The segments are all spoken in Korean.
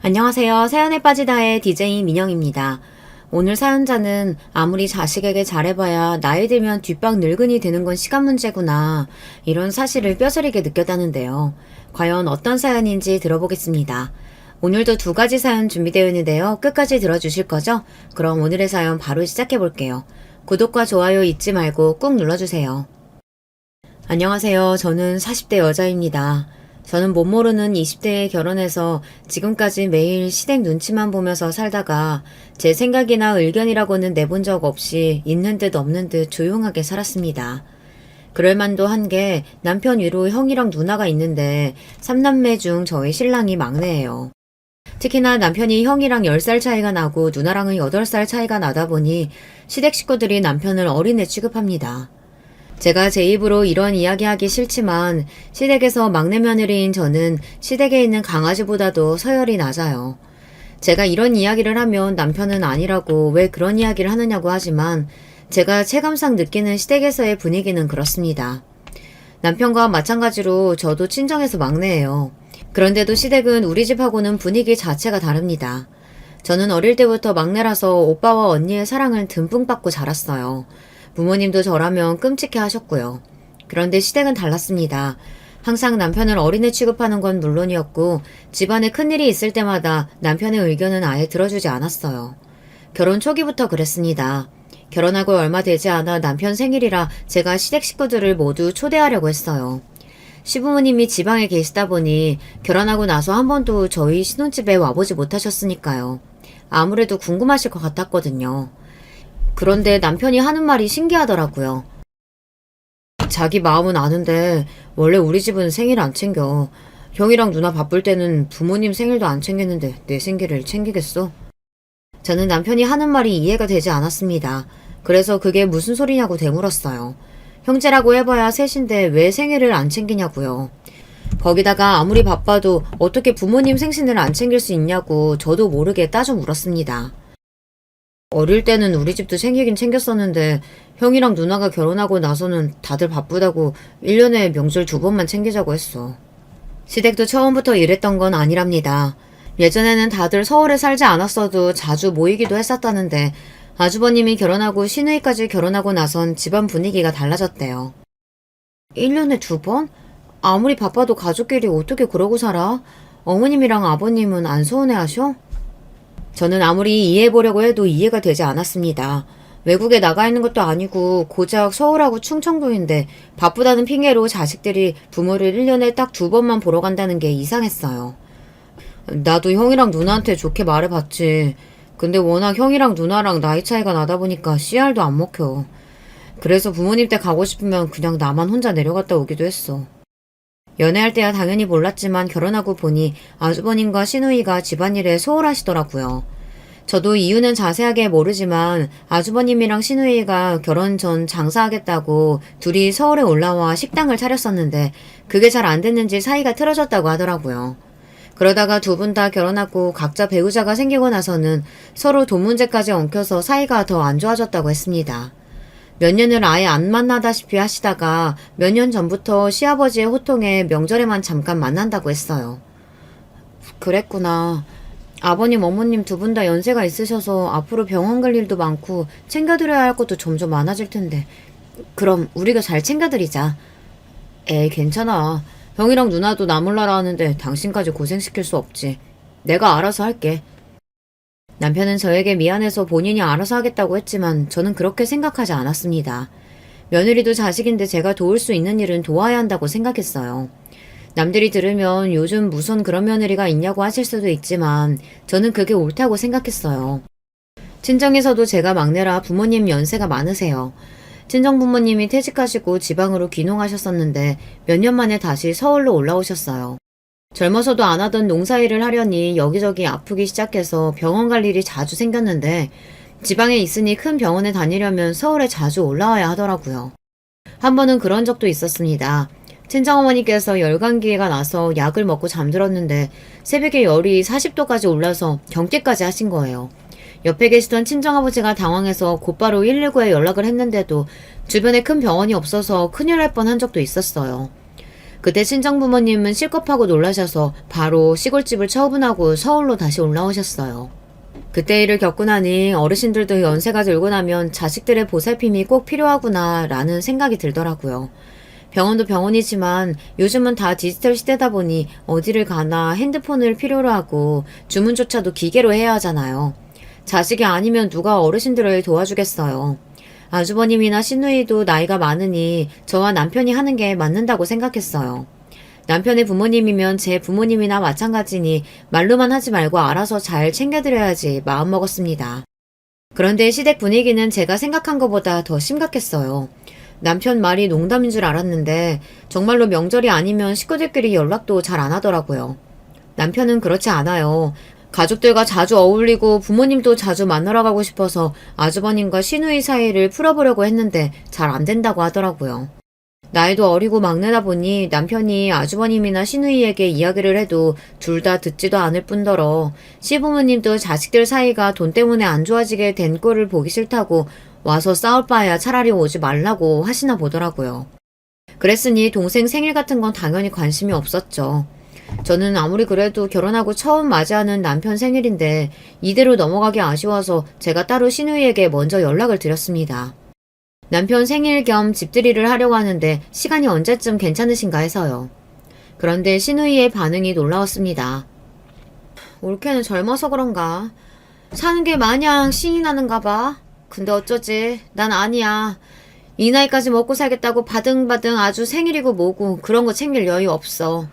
안녕하세요. 사연에 빠지다의 DJ 민영입니다. 오늘 사연자는 아무리 자식에게 잘해봐야 나이 들면 뒷방 늙은이 되는 건 시간 문제구나. 이런 사실을 뼈저리게 느꼈다는데요. 과연 어떤 사연인지 들어보겠습니다. 오늘도 두 가지 사연 준비되어 있는데요. 끝까지 들어주실 거죠? 그럼 오늘의 사연 바로 시작해볼게요. 구독과 좋아요 잊지 말고 꾹 눌러주세요. 안녕하세요. 저는 40대 여자입니다. 저는 못 모르는 20대에 결혼해서 지금까지 매일 시댁 눈치만 보면서 살다가 제 생각이나 의견이라고는 내본 적 없이 있는 듯 없는 듯 조용하게 살았습니다. 그럴만도 한 게 남편 위로 형이랑 누나가 있는데 3남매 중 저희 신랑이 막내예요. 특히나 남편이 형이랑 10살 차이가 나고 누나랑은 8살 차이가 나다 보니 시댁 식구들이 남편을 어린애 취급합니다. 제가 제 입으로 이런 이야기하기 싫지만 시댁에서 막내 며느리인 저는 시댁에 있는 강아지보다도 서열이 낮아요. 제가 이런 이야기를 하면 남편은 아니라고 왜 그런 이야기를 하느냐고 하지만 제가 체감상 느끼는 시댁에서의 분위기는 그렇습니다. 남편과 마찬가지로 저도 친정에서 막내예요. 그런데도 시댁은 우리 집하고는 분위기 자체가 다릅니다. 저는 어릴 때부터 막내라서 오빠와 언니의 사랑을 듬뿍 받고 자랐어요. 부모님도 저라면 끔찍해 하셨고요. 그런데 시댁은 달랐습니다. 항상 남편을 어린애 취급하는 건 물론이었고 집안에 큰일이 있을 때마다 남편의 의견은 아예 들어주지 않았어요. 결혼 초기부터 그랬습니다. 결혼하고 얼마 되지 않아 남편 생일이라 제가 시댁 식구들을 모두 초대하려고 했어요. 시부모님이 지방에 계시다 보니 결혼하고 나서 한 번도 저희 신혼집에 와보지 못하셨으니까요. 아무래도 궁금하실 것 같았거든요. 그런데 남편이 하는 말이 신기하더라고요. 자기 마음은 아는데 원래 우리 집은 생일 안 챙겨. 형이랑 누나 바쁠 때는 부모님 생일도 안 챙겼는데 내 생일을 챙기겠어? 저는 남편이 하는 말이 이해가 되지 않았습니다. 그래서 그게 무슨 소리냐고 되물었어요. 형제라고 해봐야 셋인데 왜 생일을 안 챙기냐고요. 거기다가 아무리 바빠도 어떻게 부모님 생신을 안 챙길 수 있냐고 저도 모르게 따져 물었습니다. 어릴 때는 우리 집도 챙기긴 챙겼었는데 형이랑 누나가 결혼하고 나서는 다들 바쁘다고 1년에 명절 2번만 챙기자고 했어. 시댁도 처음부터 이랬던 건 아니랍니다. 예전에는 다들 서울에 살지 않았어도 자주 모이기도 했었다는데 아주버님이 결혼하고 시누이까지 결혼하고 나선 집안 분위기가 달라졌대요. 1년에 2번? 아무리 바빠도 가족끼리 어떻게 그러고 살아? 어머님이랑 아버님은 안 서운해하셔? 저는 아무리 이해해보려고 해도 이해가 되지 않았습니다. 외국에 나가 있는 것도 아니고 고작 서울하고 충청도인데 바쁘다는 핑계로 자식들이 부모를 1년에 딱 2번만 보러 간다는 게 이상했어요. 나도 형이랑 누나한테 좋게 말해봤지. 근데 워낙 형이랑 누나랑 나이 차이가 나다 보니까 씨알도 안 먹혀. 그래서 부모님 댁 가고 싶으면 그냥 나만 혼자 내려갔다 오기도 했어. 연애할 때야 당연히 몰랐지만 결혼하고 보니 아주버님과 시누이가 집안일에 소홀하시더라고요. 저도 이유는 자세하게 모르지만 아주버님이랑 시누이가 결혼 전 장사하겠다고 둘이 서울에 올라와 식당을 차렸었는데 그게 잘 안 됐는지 사이가 틀어졌다고 하더라고요. 그러다가 두 분 다 결혼하고 각자 배우자가 생기고 나서는 서로 돈 문제까지 엉켜서 사이가 더 안 좋아졌다고 했습니다. 몇 년을 아예 안 만나다시피 하시다가 몇 년 전부터 시아버지의 호통에 명절에만 잠깐 만난다고 했어요. 그랬구나. 아버님, 어머님 두 분 다 연세가 있으셔서 앞으로 병원 갈 일도 많고 챙겨드려야 할 것도 점점 많아질 텐데 그럼 우리가 잘 챙겨드리자. 에이, 괜찮아. 형이랑 누나도 나 몰라라 하는데 당신까지 고생시킬 수 없지. 내가 알아서 할게. 남편은 저에게 미안해서 본인이 알아서 하겠다고 했지만 저는 그렇게 생각하지 않았습니다. 며느리도 자식인데 제가 도울 수 있는 일은 도와야 한다고 생각했어요. 남들이 들으면 요즘 무슨 그런 며느리가 있냐고 하실 수도 있지만 저는 그게 옳다고 생각했어요. 친정에서도 제가 막내라 부모님 연세가 많으세요. 친정 부모님이 퇴직하시고 지방으로 귀농하셨었는데 몇 년 만에 다시 서울로 올라오셨어요. 젊어서도 안 하던 농사일을 하려니 여기저기 아프기 시작해서 병원 갈 일이 자주 생겼는데 지방에 있으니 큰 병원에 다니려면 서울에 자주 올라와야 하더라고요. 한 번은 그런 적도 있었습니다. 친정어머니께서 열감기가 나서 약을 먹고 잠들었는데 새벽에 열이 40도까지 올라서 경계까지 하신 거예요. 옆에 계시던 친정아버지가 당황해서 곧바로 119에 연락을 했는데도 주변에 큰 병원이 없어서 큰일 날 뻔한 적도 있었어요. 그때 친정부모님은 실컷하고 놀라셔서 바로 시골집을 처분하고 서울로 다시 올라오셨어요. 그때 일을 겪고 나니 어르신들도 연세가 들고 나면 자식들의 보살핌이 꼭 필요하구나 라는 생각이 들더라고요. 병원도 병원이지만 요즘은 다 디지털 시대다 보니 어디를 가나 핸드폰을 필요로 하고 주문조차도 기계로 해야 하잖아요. 자식이 아니면 누가 어르신들을 도와주겠어요. 아주버님이나 시누이도 나이가 많으니 저와 남편이 하는 게 맞는다고 생각했어요. 남편의 부모님이면 제 부모님이나 마찬가지니 말로만 하지 말고 알아서 잘 챙겨드려야지 마음먹었습니다. 그런데 시댁 분위기는 제가 생각한 것보다 더 심각했어요. 남편 말이 농담인 줄 알았는데 정말로 명절이 아니면 식구들끼리 연락도 잘 안 하더라고요. 남편은 그렇지 않아요. 가족들과 자주 어울리고 부모님도 자주 만나러 가고 싶어서 아주버님과 시누이 사이를 풀어보려고 했는데 잘 안 된다고 하더라고요. 나이도 어리고 막내다 보니 남편이 아주버님이나 시누이에게 이야기를 해도 둘 다 듣지도 않을 뿐더러 시부모님도 자식들 사이가 돈 때문에 안 좋아지게 된 꼴을 보기 싫다고 와서 싸울 바에야 차라리 오지 말라고 하시나 보더라고요. 그랬으니 동생 생일 같은 건 당연히 관심이 없었죠. 저는 아무리 그래도 결혼하고 처음 맞이하는 남편 생일인데 이대로 넘어가기 아쉬워서 제가 따로 시누이에게 먼저 연락을 드렸습니다. 남편 생일 겸 집들이를 하려고 하는데 시간이 언제쯤 괜찮으신가 해서요. 그런데 시누이의 반응이 놀라웠습니다. 올케는 젊어서 그런가? 사는 게 마냥 신이 나는가 봐. 근데 어쩌지? 난 아니야. 이 나이까지 먹고 살겠다고 바등바등 아주 생일이고 뭐고 그런 거 챙길 여유 없어.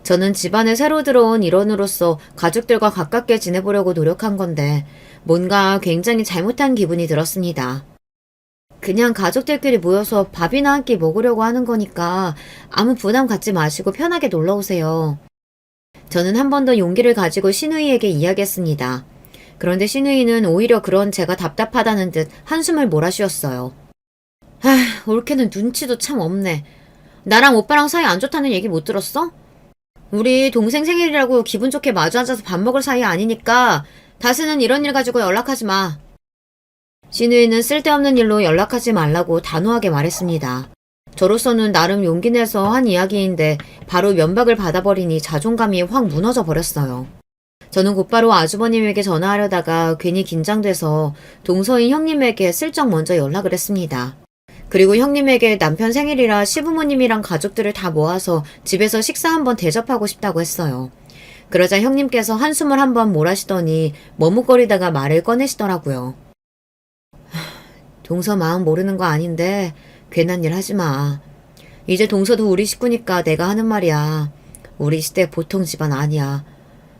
저는 집안에 새로 들어온 일원으로서 가족들과 가깝게 지내보려고 노력한 건데 뭔가 굉장히 잘못한 기분이 들었습니다. 그냥 가족들끼리 모여서 밥이나 한 끼 먹으려고 하는 거니까 아무 부담 갖지 마시고 편하게 놀러 오세요. 저는 한 번 더 용기를 가지고 시누이에게 이야기했습니다. 그런데 시누이는 오히려 그런 제가 답답하다는 듯 한숨을 몰아쉬었어요. 올케는 눈치도 참 없네. 나랑 오빠랑 사이 안 좋다는 얘기 못 들었어? 우리 동생 생일이라고 기분 좋게 마주 앉아서 밥 먹을 사이 아니니까 다시는 이런 일 가지고 연락하지 마. 시누이는 쓸데없는 일로 연락하지 말라고 단호하게 말했습니다. 저로서는 나름 용기 내서 한 이야기인데 바로 면박을 받아버리니 자존감이 확 무너져 버렸어요. 저는 곧바로 아주버님에게 전화하려다가 괜히 긴장돼서 동서인 형님에게 슬쩍 먼저 연락을 했습니다. 그리고 형님에게 남편 생일이라 시부모님이랑 가족들을 다 모아서 집에서 식사 한번 대접하고 싶다고 했어요. 그러자 형님께서 한숨을 한번 몰아쉬더니 머뭇거리다가 말을 꺼내시더라고요. 동서 마음 모르는 거 아닌데 괜한 일 하지 마. 이제 동서도 우리 식구니까 내가 하는 말이야. 우리 시댁 보통 집안 아니야.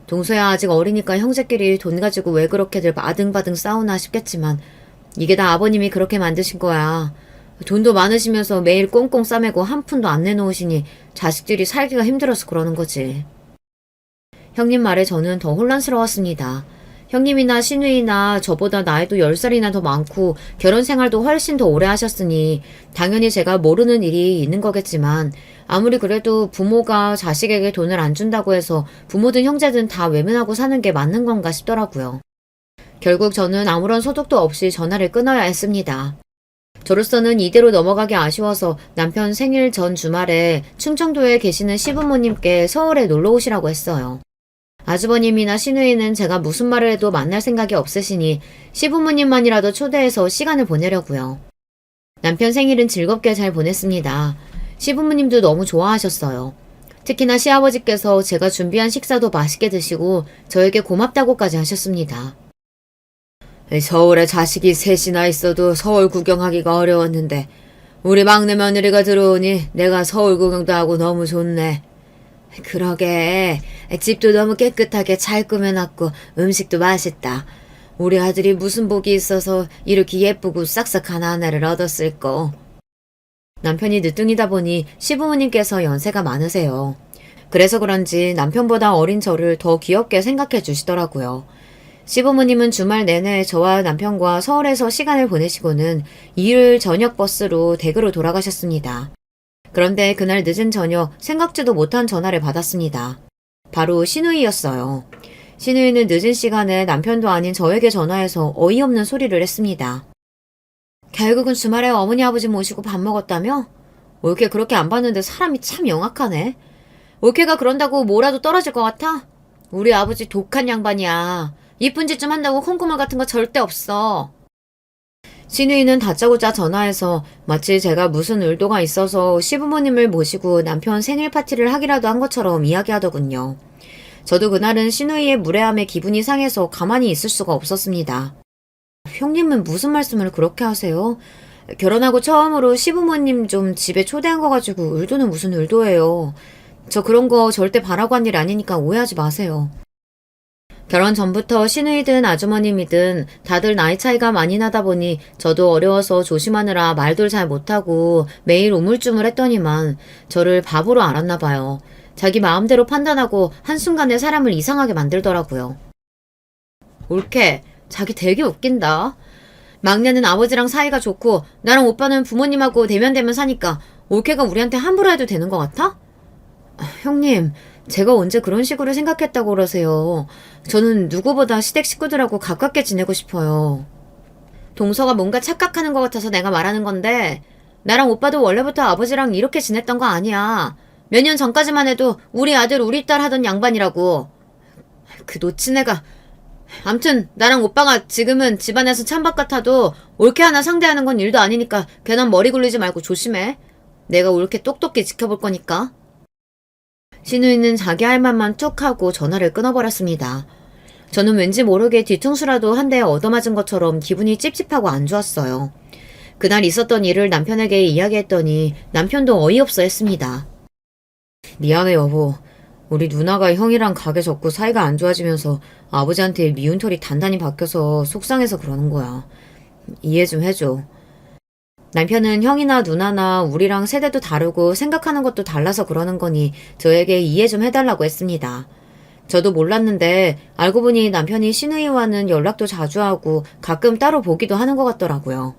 동서야 아직 어리니까 형제끼리 돈 가지고 왜 그렇게들 바등바등 싸우나 싶겠지만 이게 다 아버님이 그렇게 만드신 거야. 돈도 많으시면서 매일 꽁꽁 싸매고 한 푼도 안 내놓으시니 자식들이 살기가 힘들어서 그러는 거지. 형님 말에 저는 더 혼란스러웠습니다. 형님이나 시누이나 저보다 나이도 10살이나 더 많고 결혼 생활도 훨씬 더 오래 하셨으니 당연히 제가 모르는 일이 있는 거겠지만 아무리 그래도 부모가 자식에게 돈을 안 준다고 해서 부모든 형제든 다 외면하고 사는 게 맞는 건가 싶더라고요. 결국 저는 아무런 소득도 없이 전화를 끊어야 했습니다. 저로서는 이대로 넘어가기 아쉬워서 남편 생일 전 주말에 충청도에 계시는 시부모님께 서울에 놀러 오시라고 했어요. 아주버님이나 시누이는 제가 무슨 말을 해도 만날 생각이 없으시니 시부모님만이라도 초대해서 시간을 보내려고요. 남편 생일은 즐겁게 잘 보냈습니다. 시부모님도 너무 좋아하셨어요. 특히나 시아버지께서 제가 준비한 식사도 맛있게 드시고 저에게 고맙다고까지 하셨습니다. 서울에 자식이 셋이나 있어도 서울 구경하기가 어려웠는데 우리 막내 며느리가 들어오니 내가 서울 구경도 하고 너무 좋네. 그러게 집도 너무 깨끗하게 잘 꾸며놨고 음식도 맛있다. 우리 아들이 무슨 복이 있어서 이렇게 예쁘고 싹싹한 아내를 얻었을꼬. 남편이 늦둥이다 보니 시부모님께서 연세가 많으세요. 그래서 그런지 남편보다 어린 저를 더 귀엽게 생각해 주시더라고요. 시부모님은 주말 내내 저와 남편과 서울에서 시간을 보내시고는 일요일 저녁 버스로 댁으로 돌아가셨습니다. 그런데 그날 늦은 저녁 생각지도 못한 전화를 받았습니다. 바로 시누이였어요. 시누이는 늦은 시간에 남편도 아닌 저에게 전화해서 어이없는 소리를 했습니다. 결국은 주말에 어머니 아버지 모시고 밥 먹었다며? 올케 그렇게 안 봤는데 사람이 참 영악하네. 올케가 그런다고 뭐라도 떨어질 것 같아? 우리 아버지 독한 양반이야. 이쁜 짓 좀 한다고 콩고물 같은 거 절대 없어. 신우이는 다짜고짜 전화해서 마치 제가 무슨 의도가 있어서 시부모님을 모시고 남편 생일 파티를 하기라도 한 것처럼 이야기하더군요. 저도 그날은 신우이의 무례함에 기분이 상해서 가만히 있을 수가 없었습니다. 형님은 무슨 말씀을 그렇게 하세요? 결혼하고 처음으로 시부모님 좀 집에 초대한 거 가지고 의도는 무슨 의도예요. 저 그런 거 절대 바라고 한 일 아니니까 오해하지 마세요. 결혼 전부터 시누이든 아주머님이든 다들 나이 차이가 많이 나다 보니 저도 어려워서 조심하느라 말도 잘 못하고 매일 우물쭈물했더니만 저를 바보로 알았나 봐요. 자기 마음대로 판단하고 한순간에 사람을 이상하게 만들더라고요. 올케, 자기 되게 웃긴다. 막내는 아버지랑 사이가 좋고 나랑 오빠는 부모님하고 대면대면 사니까 올케가 우리한테 함부로 해도 되는 것 같아? 형님, 제가 언제 그런 식으로 생각했다고 그러세요. 저는 누구보다 시댁 식구들하고 가깝게 지내고 싶어요. 동서가 뭔가 착각하는 것 같아서 내가 말하는 건데 나랑 오빠도 원래부터 아버지랑 이렇게 지냈던 거 아니야. 몇 년 전까지만 해도 우리 아들 우리 딸 하던 양반이라고. 그 놓친 애가. 암튼 나랑 오빠가 지금은 집안에서 찬밥 같아도 올케 하나 상대하는 건 일도 아니니까 괜한 머리 굴리지 말고 조심해. 내가 올케 똑똑히 지켜볼 거니까. 신우이는 자기 할 말만 툭 하고 전화를 끊어버렸습니다. 저는 왠지 모르게 뒤통수라도 한 대 얻어맞은 것처럼 기분이 찝찝하고 안 좋았어요. 그날 있었던 일을 남편에게 이야기했더니 남편도 어이없어 했습니다. 미안해 여보. 우리 누나가 형이랑 가게 접고 사이가 안 좋아지면서 아버지한테 미운 털이 단단히 박혀서 속상해서 그러는 거야. 이해 좀 해줘. 남편은 형이나 누나나 우리랑 세대도 다르고 생각하는 것도 달라서 그러는 거니 저에게 이해 좀 해달라고 했습니다. 저도 몰랐는데 알고 보니 남편이 시누이와는 연락도 자주 하고 가끔 따로 보기도 하는 것 같더라고요.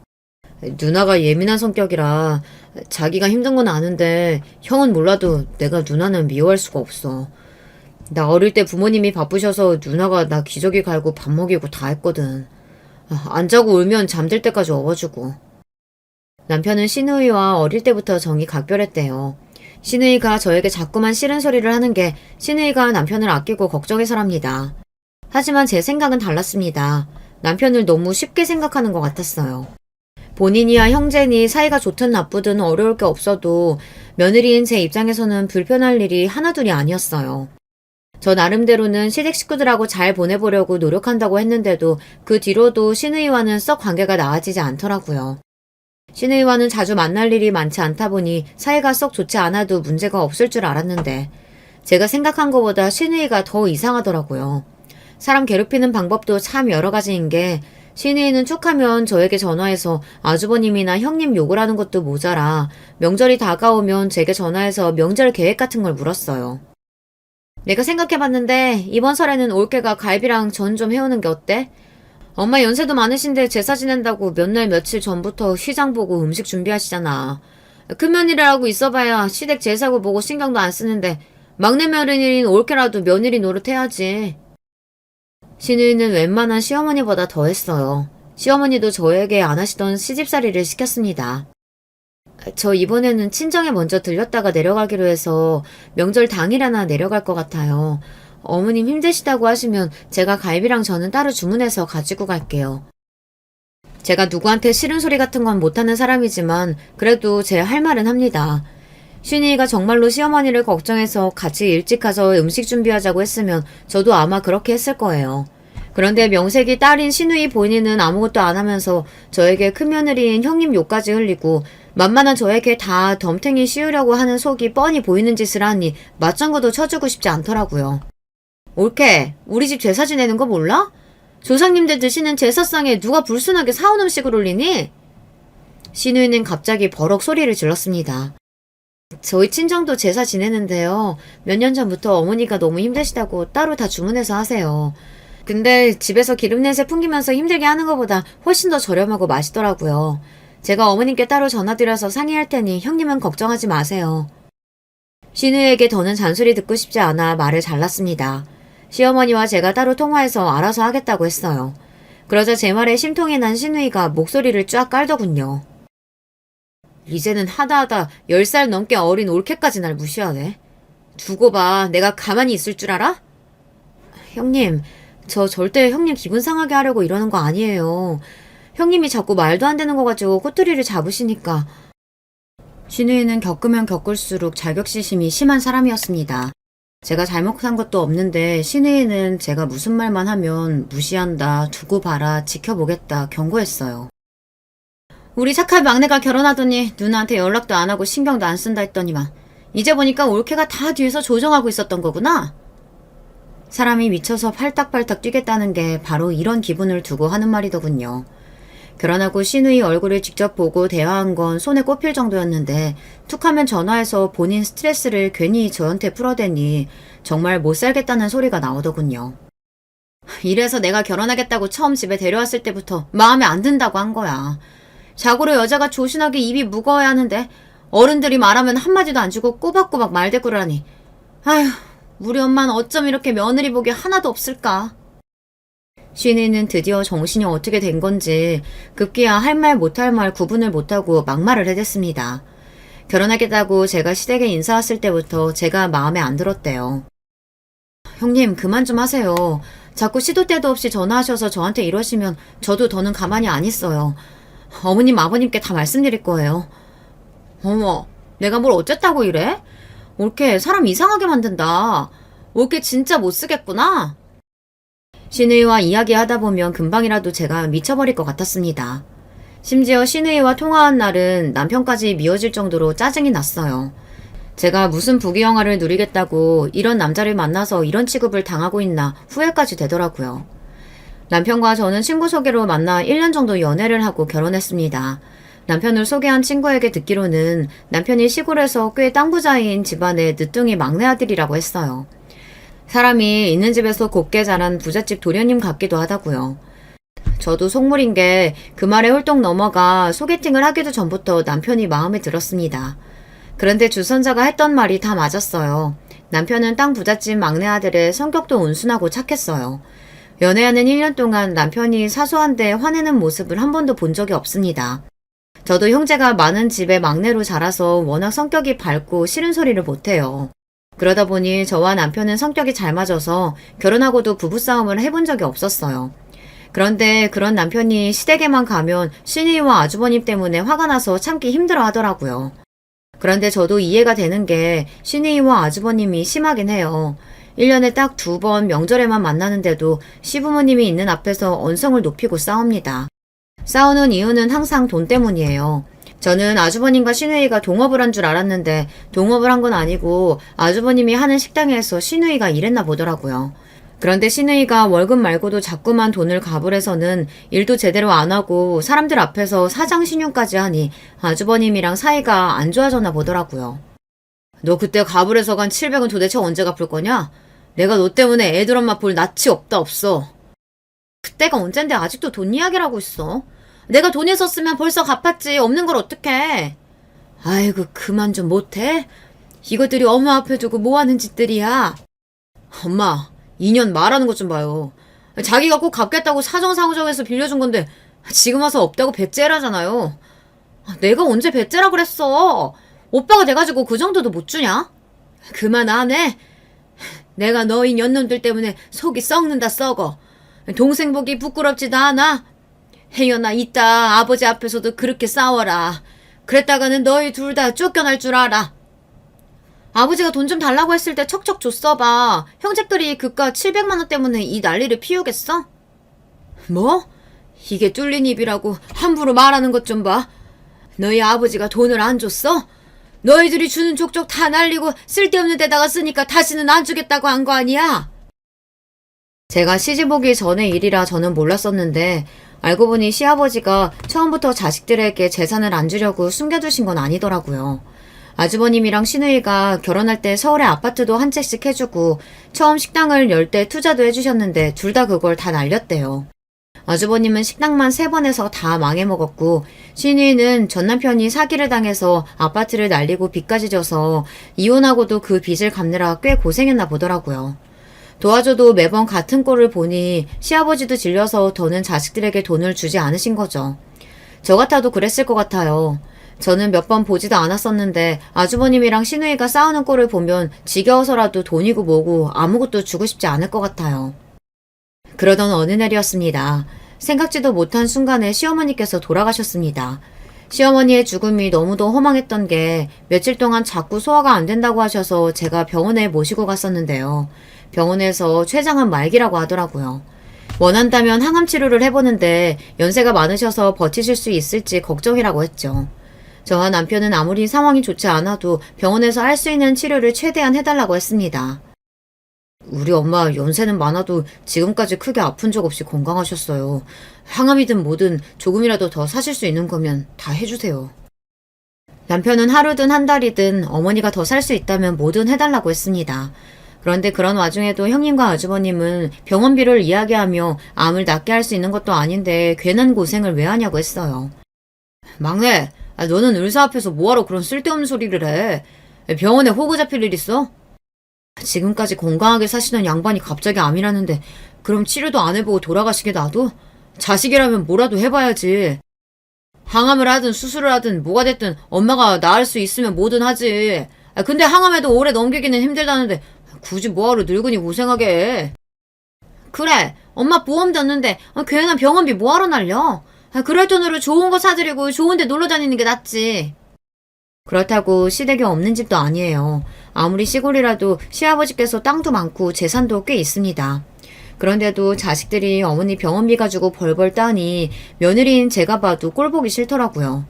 누나가 예민한 성격이라 자기가 힘든 건 아는데 형은 몰라도 내가 누나는 미워할 수가 없어. 나 어릴 때 부모님이 바쁘셔서 누나가 나 기저귀 갈고 밥 먹이고 다 했거든. 안 자고 울면 잠들 때까지 업어주고. 남편은 시누이와 어릴 때부터 정이 각별했대요. 시누이가 저에게 자꾸만 싫은 소리를 하는 게 시누이가 남편을 아끼고 걱정해서랍니다. 하지만 제 생각은 달랐습니다. 남편을 너무 쉽게 생각하는 것 같았어요. 본인이야 형제니 사이가 좋든 나쁘든 어려울 게 없어도 며느리인 제 입장에서는 불편할 일이 하나둘이 아니었어요. 저 나름대로는 시댁 식구들하고 잘 보내보려고 노력한다고 했는데도 그 뒤로도 시누이와는 썩 관계가 나아지지 않더라고요. 시누이와는 자주 만날 일이 많지 않다 보니 사이가 썩 좋지 않아도 문제가 없을 줄 알았는데 제가 생각한 것보다 시누이가 더 이상하더라고요. 사람 괴롭히는 방법도 참 여러 가지인 게 시누이는 툭하면 저에게 전화해서 아주버님이나 형님 욕을 하는 것도 모자라 명절이 다가오면 제게 전화해서 명절 계획 같은 걸 물었어요. 내가 생각해봤는데 이번 설에는 올케가 갈비랑 전 좀 해오는 게 어때? 엄마 연세도 많으신데 제사 지낸다고 몇 날 며칠 전부터 시장 보고 음식 준비하시잖아. 큰며느리라고 있어봐야 시댁 제사고 보고 신경도 안 쓰는데 막내 며느리인 올케라도 며느리 노릇해야지. 시누이는 웬만한 시어머니보다 더 했어요. 시어머니도 저에게 안 하시던 시집살이를 시켰습니다. 저 이번에는 친정에 먼저 들렸다가 내려가기로 해서 명절 당일에나 내려갈 것 같아요. 어머님 힘드시다고 하시면 제가 갈비랑 저는 따로 주문해서 가지고 갈게요. 제가 누구한테 싫은 소리 같은 건 못하는 사람이지만 그래도 제 할 말은 합니다. 슈니가 정말로 시어머니를 걱정해서 같이 일찍 가서 음식 준비하자고 했으면 저도 아마 그렇게 했을 거예요. 그런데 명색이 딸인 시누이 본인은 아무것도 안 하면서 저에게 큰며느리인 형님 욕까지 흘리고 만만한 저에게 다 덤탱이 씌우려고 하는 속이 뻔히 보이는 짓을 하니 맞장구도 쳐주고 싶지 않더라고요. 올케, 우리 집 제사 지내는 거 몰라? 조상님들 드시는 제사상에 누가 불순하게 사온 음식을 올리니? 시누이는 갑자기 버럭 소리를 질렀습니다. 저희 친정도 제사 지내는데요. 몇 년 전부터 어머니가 너무 힘드시다고 따로 다 주문해서 하세요. 근데 집에서 기름 냄새 풍기면서 힘들게 하는 것보다 훨씬 더 저렴하고 맛있더라고요. 제가 어머님께 따로 전화드려서 상의할 테니 형님은 걱정하지 마세요. 시누이에게 더는 잔소리 듣고 싶지 않아 말을 잘랐습니다. 시어머니와 제가 따로 통화해서 알아서 하겠다고 했어요. 그러자 제 말에 심통이 난 시누이가 목소리를 쫙 깔더군요. 이제는 하다하다 10살 넘게 어린 올케까지 날 무시하네. 두고 봐. 내가 가만히 있을 줄 알아? 형님, 저 절대 형님 기분 상하게 하려고 이러는 거 아니에요. 형님이 자꾸 말도 안 되는 거 가지고 꼬투리를 잡으시니까. 신우이는 겪으면 겪을수록 자격지심이 심한 사람이었습니다. 제가 잘못한 것도 없는데 신우이는 제가 무슨 말만 하면 무시한다, 두고 봐라, 지켜보겠다 경고했어요. 우리 착한 막내가 결혼하더니 누나한테 연락도 안 하고 신경도 안 쓴다 했더니만 이제 보니까 올케가 다 뒤에서 조정하고 있었던 거구나. 사람이 미쳐서 팔딱팔딱 뛰겠다는 게 바로 이런 기분을 두고 하는 말이더군요. 결혼하고 신우이 얼굴을 직접 보고 대화한 건 손에 꼽힐 정도였는데 툭하면 전화해서 본인 스트레스를 괜히 저한테 풀어대니 정말 못 살겠다는 소리가 나오더군요. 이래서 내가 결혼하겠다고 처음 집에 데려왔을 때부터 마음에 안 든다고 한 거야. 자고로 여자가 조신하게 입이 무거워야 하는데 어른들이 말하면 한마디도 안 주고 꼬박꼬박 말대꾸라니. 아휴, 우리 엄마는 어쩜 이렇게 며느리 복이 하나도 없을까. 신이는 드디어 정신이 어떻게 된 건지 급기야 할 말 못할 말 구분을 못하고 막말을 해댔습니다. 결혼하겠다고 제가 시댁에 인사 왔을 때부터 제가 마음에 안 들었대요. 형님 그만 좀 하세요. 자꾸 시도 때도 없이 전화하셔서 저한테 이러시면 저도 더는 가만히 안 있어요. 어머님 아버님께 다 말씀드릴 거예요. 어머, 내가 뭘 어쨌다고 이래? 올케 사람 이상하게 만든다. 올케 진짜 못 쓰겠구나. 신우이와 이야기하다 보면 금방이라도 제가 미쳐버릴 것 같았습니다. 심지어 신우이와 통화한 날은 남편까지 미워질 정도로 짜증이 났어요. 제가 무슨 부귀영화를 누리겠다고 이런 남자를 만나서 이런 취급을 당하고 있나 후회까지 되더라고요. 남편과 저는 친구 소개로 만나 1년 정도 연애를 하고 결혼했습니다. 남편을 소개한 친구에게 듣기로는 남편이 시골에서 꽤 땅부자인 집안의 늦둥이 막내 아들이라고 했어요. 사람이 있는 집에서 곱게 자란 부잣집 도련님 같기도 하다고요. 저도 속물인 게 그 말에 홀떡 넘어가 소개팅을 하기도 전부터 남편이 마음에 들었습니다. 그런데 주선자가 했던 말이 다 맞았어요. 남편은 땅 부잣집 막내 아들의 성격도 온순하고 착했어요. 연애하는 1년 동안 남편이 사소한데 화내는 모습을 한 번도 본 적이 없습니다. 저도 형제가 많은 집의 막내로 자라서 워낙 성격이 밝고 싫은 소리를 못해요. 그러다 보니 저와 남편은 성격이 잘 맞아서 결혼하고도 부부싸움을 해본 적이 없었어요. 그런데 그런 남편이 시댁에만 가면 신우이와 아주버님 때문에 화가 나서 참기 힘들어 하더라고요. 그런데 저도 이해가 되는 게 신우이와 아주버님이 심하긴 해요. 1년에 딱 2번 명절에만 만나는데도 시부모님이 있는 앞에서 언성을 높이고 싸웁니다. 싸우는 이유는 항상 돈 때문이에요. 저는 아주버님과 신우이가 동업을 한 줄 알았는데 동업을 한 건 아니고 아주버님이 하는 식당에서 신우이가 일했나 보더라고요. 그런데 신우이가 월급 말고도 자꾸만 돈을 가불해서는 일도 제대로 안 하고 사람들 앞에서 사장 신용까지 하니 아주버님이랑 사이가 안 좋아졌나 보더라고요. 너 그때 가불해서 간 700은 도대체 언제 갚을 거냐? 내가 너 때문에 애들 엄마 볼 낯이 없다 없어. 그때가 언젠데 아직도 돈 이야기를 하고 있어. 내가 돈 있었으면 벌써 갚았지. 없는 걸 어떡해. 아이고 그만 좀 못해? 이것들이 엄마 앞에 두고 뭐하는 짓들이야. 엄마 2년 말하는 것 좀 봐요. 자기가 꼭 갚겠다고 사정사정해서 빌려준 건데 지금 와서 없다고 배째라잖아요. 내가 언제 배째라 그랬어. 오빠가 돼가지고 그 정도도 못 주냐? 그만 안 해. 내가 너희 년놈들 때문에 속이 썩는다 썩어. 동생 보기 부끄럽지도 않아? 혜연아 이따 아버지 앞에서도 그렇게 싸워라. 그랬다가는 너희 둘 다 쫓겨날 줄 알아. 아버지가 돈 좀 달라고 했을 때 척척 줬어봐. 형제들이 그깟 700만원 때문에 이 난리를 피우겠어? 뭐? 이게 뚫린 입이라고 함부로 말하는 것 좀 봐. 너희 아버지가 돈을 안 줬어? 너희들이 주는 족족 다 날리고 쓸데없는 데다가 쓰니까 다시는 안 주겠다고 한 거 아니야? 제가 시집 오기 전의 일이라 저는 몰랐었는데 알고 보니 시아버지가 처음부터 자식들에게 재산을 안 주려고 숨겨두신 건 아니더라고요. 아주버님이랑 신우이가 결혼할 때 서울에 아파트도 한 채씩 해주고 처음 식당을 열 때 투자도 해주셨는데 둘 다 그걸 다 날렸대요. 아주버님은 식당만 3번 해서 다 망해먹었고 신우이는 전 남편이 사기를 당해서 아파트를 날리고 빚까지 져서 이혼하고도 그 빚을 갚느라 꽤 고생했나 보더라고요. 도와줘도 매번 같은 꼴을 보니 시아버지도 질려서 더는 자식들에게 돈을 주지 않으신 거죠. 저 같아도 그랬을 것 같아요. 저는 몇 번 보지도 않았었는데 아주버님이랑 시누이가 싸우는 꼴을 보면 지겨워서라도 돈이고 뭐고 아무것도 주고 싶지 않을 것 같아요. 그러던 어느 날이었습니다. 생각지도 못한 순간에 시어머니께서 돌아가셨습니다. 시어머니의 죽음이 너무도 허망했던 게 며칠 동안 자꾸 소화가 안 된다고 하셔서 제가 병원에 모시고 갔었는데요. 병원에서 췌장암 말기라고 하더라고요. 원한다면 항암 치료를 해보는데 연세가 많으셔서 버티실 수 있을지 걱정이라고 했죠. 저와 남편은 아무리 상황이 좋지 않아도 병원에서 할 수 있는 치료를 최대한 해달라고 했습니다. 우리 엄마 연세는 많아도 지금까지 크게 아픈 적 없이 건강하셨어요. 항암이든 뭐든 조금이라도 더 사실 수 있는 거면 다 해주세요. 남편은 하루든 한 달이든 어머니가 더 살 수 있다면 뭐든 해달라고 했습니다. 그런데 그런 와중에도 형님과 아주버님은 병원비를 이야기하며 암을 낫게 할 수 있는 것도 아닌데 괜한 고생을 왜 하냐고 했어요. 막내, 너는 의사 앞에서 뭐하러 그런 쓸데없는 소리를 해? 병원에 호구 잡힐 일 있어? 지금까지 건강하게 사시던 양반이 갑자기 암이라는데 그럼 치료도 안 해보고 돌아가시게 놔둬? 자식이라면 뭐라도 해봐야지. 항암을 하든 수술을 하든 뭐가 됐든 엄마가 나을 수 있으면 뭐든 하지. 근데 항암에도 오래 넘기기는 힘들다는데 굳이 뭐하러 늙은이 고생하게 해. 그래, 엄마 보험 줬는데 괜한 병원비 뭐하러 날려? 그럴 돈으로 좋은 거 사드리고 좋은 데 놀러 다니는 게 낫지. 그렇다고 시댁이 없는 집도 아니에요. 아무리 시골이라도 시아버지께서 땅도 많고 재산도 꽤 있습니다. 그런데도 자식들이 어머니 병원비 가지고 벌벌 따니 며느리인 제가 봐도 꼴보기 싫더라고요.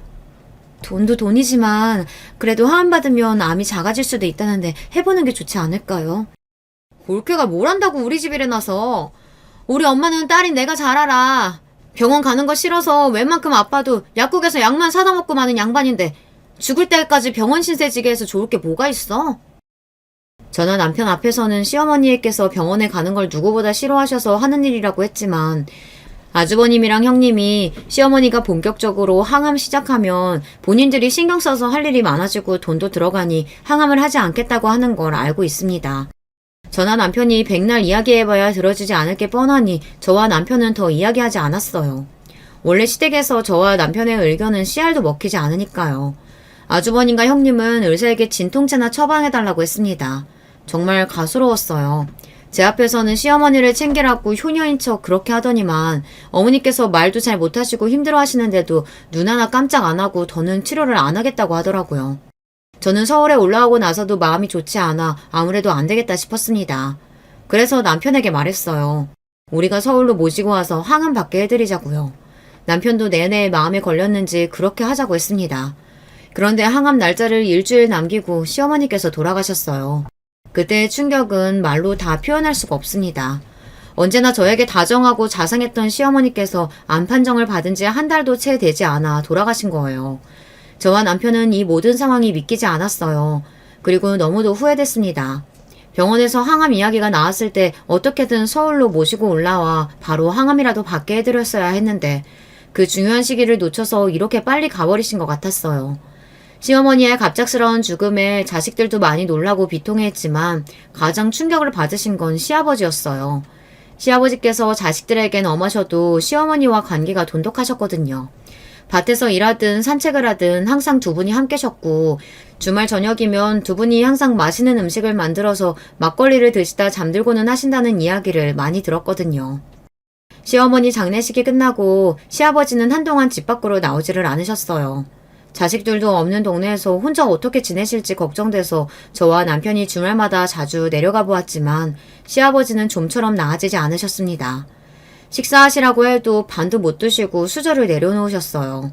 돈도 돈이지만 그래도 화환 받으면 암이 작아질 수도 있다는데 해보는 게 좋지 않을까요? 올케가 뭘 한다고 우리 집이래 나서. 우리 엄마는 딸인 내가 잘 알아. 병원 가는 거 싫어서 웬만큼 아파도 약국에서 약만 사다 먹고 마는 양반인데 죽을 때까지 병원 신세 지게 해서 좋을 게 뭐가 있어? 저는 남편 앞에서는 시어머니께서 병원에 가는 걸 누구보다 싫어하셔서 하는 일이라고 했지만 아주버님이랑 형님이 시어머니가 본격적으로 항암 시작하면 본인들이 신경 써서 할 일이 많아지고 돈도 들어가니 항암을 하지 않겠다고 하는 걸 알고 있습니다. 저나 남편이 백날 이야기해봐야 들어주지 않을 게 뻔하니 저와 남편은 더 이야기하지 않았어요. 원래 시댁에서 저와 남편의 의견은 씨알도 먹히지 않으니까요. 아주버님과 형님은 의사에게 진통제나 처방해달라고 했습니다. 정말 가스로웠어요. 제 앞에서는 시어머니를 챙기라고 효녀인 척 그렇게 하더니만 어머니께서 말도 잘 못하시고 힘들어하시는데도 눈 하나 깜짝 안 하고 더는 치료를 안 하겠다고 하더라고요. 저는 서울에 올라오고 나서도 마음이 좋지 않아 아무래도 안 되겠다 싶었습니다. 그래서 남편에게 말했어요. 우리가 서울로 모시고 와서 항암 받게 해드리자고요. 남편도 내내 마음에 걸렸는지 그렇게 하자고 했습니다. 그런데 항암 날짜를 일주일 남기고 시어머니께서 돌아가셨어요. 그때의 충격은 말로 다 표현할 수가 없습니다. 언제나 저에게 다정하고 자상했던 시어머니께서 암 판정을 받은 지 한 달도 채 되지 않아 돌아가신 거예요. 저와 남편은 이 모든 상황이 믿기지 않았어요. 그리고 너무도 후회됐습니다. 병원에서 항암 이야기가 나왔을 때 어떻게든 서울로 모시고 올라와 바로 항암이라도 받게 해드렸어야 했는데 그 중요한 시기를 놓쳐서 이렇게 빨리 가버리신 것 같았어요. 시어머니의 갑작스러운 죽음에 자식들도 많이 놀라고 비통해했지만 가장 충격을 받으신 건 시아버지였어요. 시아버지께서 자식들에겐 엄하셔도 시어머니와 관계가 돈독하셨거든요. 밭에서 일하든 산책을 하든 항상 두 분이 함께 셨고 주말 저녁이면 두 분이 항상 맛있는 음식을 만들어서 막걸리를 드시다 잠들고는 하신다는 이야기를 많이 들었거든요. 시어머니 장례식이 끝나고 시아버지는 한동안 집 밖으로 나오지를 않으셨어요. 자식들도 없는 동네에서 혼자 어떻게 지내실지 걱정돼서 저와 남편이 주말마다 자주 내려가 보았지만 시아버지는 좀처럼 나아지지 않으셨습니다. 식사하시라고 해도 반도 못 드시고 수저를 내려놓으셨어요.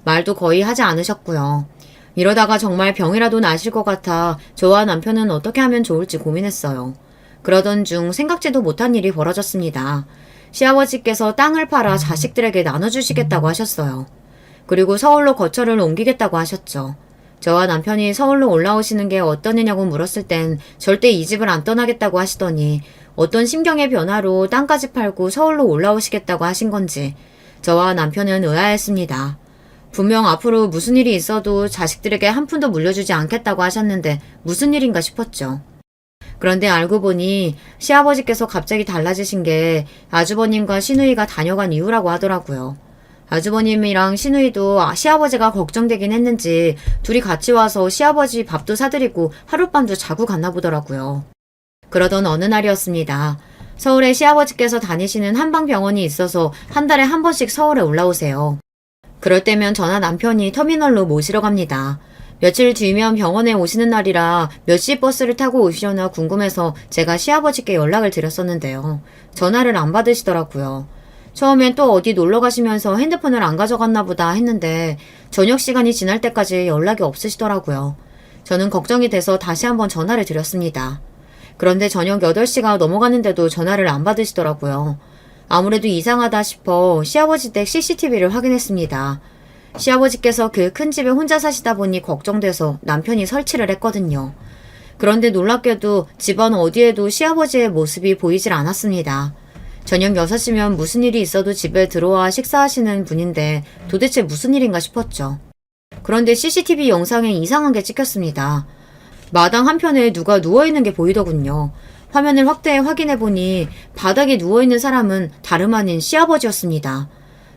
말도 거의 하지 않으셨고요. 이러다가 정말 병이라도 나실 것 같아 저와 남편은 어떻게 하면 좋을지 고민했어요. 그러던 중 생각지도 못한 일이 벌어졌습니다. 시아버지께서 땅을 팔아 자식들에게 나눠주시겠다고 하셨어요. 그리고 서울로 거처를 옮기겠다고 하셨죠. 저와 남편이 서울로 올라오시는 게 어떤 애냐고 물었을 땐 절대 이 집을 안 떠나겠다고 하시더니 어떤 심경의 변화로 땅까지 팔고 서울로 올라오시겠다고 하신 건지 저와 남편은 의아했습니다. 분명 앞으로 무슨 일이 있어도 자식들에게 한 푼도 물려주지 않겠다고 하셨는데 무슨 일인가 싶었죠. 그런데 알고 보니 시아버지께서 갑자기 달라지신 게 아주버님과 시누이가 다녀간 이유라고 하더라고요. 아주버님이랑 시누이도 시아버지가 걱정되긴 했는지 둘이 같이 와서 시아버지 밥도 사드리고 하룻밤도 자고 갔나 보더라고요. 그러던 어느 날이었습니다. 서울에 시아버지께서 다니시는 한방병원이 있어서 한 달에 한 번씩 서울에 올라오세요. 그럴 때면 저나 남편이 터미널로 모시러 갑니다. 며칠 뒤면 병원에 오시는 날이라 몇 시 버스를 타고 오시려나 궁금해서 제가 시아버지께 연락을 드렸었는데요. 전화를 안 받으시더라고요. 처음엔 또 어디 놀러 가시면서 핸드폰을 안 가져갔나 보다 했는데 저녁 시간이 지날 때까지 연락이 없으시더라고요. 저는 걱정이 돼서 다시 한번 전화를 드렸습니다. 그런데 저녁 8시가 넘어갔는데도 전화를 안 받으시더라고요. 아무래도 이상하다 싶어 시아버지 댁 CCTV를 확인했습니다. 시아버지께서 그 큰 집에 혼자 사시다 보니 걱정돼서 남편이 설치를 했거든요. 그런데 놀랍게도 집안 어디에도 시아버지의 모습이 보이질 않았습니다. 저녁 6시면 무슨 일이 있어도 집에 들어와 식사하시는 분인데 도대체 무슨 일인가 싶었죠. 그런데 CCTV 영상에 이상한 게 찍혔습니다. 마당 한편에 누가 누워있는 게 보이더군요. 화면을 확대해 확인해보니 바닥에 누워있는 사람은 다름 아닌 시아버지였습니다.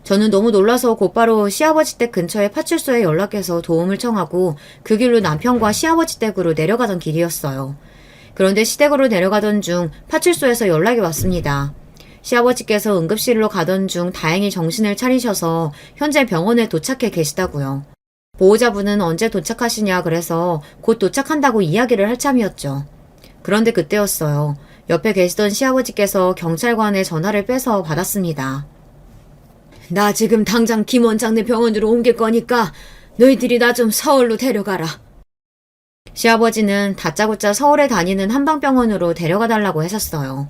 저는 너무 놀라서 곧바로 시아버지 댁 근처의 파출소에 연락해서 도움을 청하고 그 길로 남편과 시아버지 댁으로 내려가던 길이었어요. 그런데 시댁으로 내려가던 중 파출소에서 연락이 왔습니다. 시아버지께서 응급실로 가던 중 다행히 정신을 차리셔서 현재 병원에 도착해 계시다고요. 보호자분은 언제 도착하시냐 그래서 곧 도착한다고 이야기를 할 참이었죠. 그런데 그때였어요. 옆에 계시던 시아버지께서 경찰관의 전화를 빼서 받았습니다. 나 지금 당장 김 원장네 병원으로 옮길 거니까 너희들이 나 좀 서울로 데려가라. 시아버지는 다짜고짜 서울에 다니는 한방병원으로 데려가 달라고 하셨어요.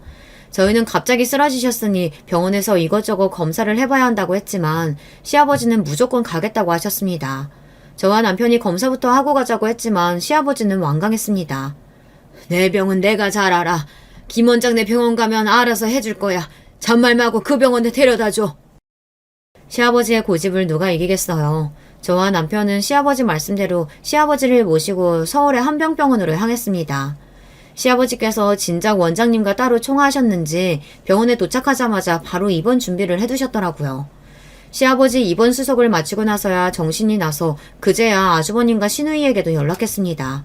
저희는 갑자기 쓰러지셨으니 병원에서 이것저것 검사를 해봐야 한다고 했지만 시아버지는 무조건 가겠다고 하셨습니다. 저와 남편이 검사부터 하고 가자고 했지만 시아버지는 완강했습니다. 내 병은 내가 잘 알아. 김 원장네 병원 가면 알아서 해줄 거야. 잔말 말고 그 병원에 데려다줘. 시아버지의 고집을 누가 이기겠어요. 저와 남편은 시아버지 말씀대로 시아버지를 모시고 서울의 한병병원으로 향했습니다. 시아버지께서 진작 원장님과 따로 통화하셨는지 병원에 도착하자마자 바로 입원 준비를 해두셨더라고요. 시아버지 입원 수속을 마치고 나서야 정신이 나서 그제야 아주버님과 시누이에게도 연락했습니다.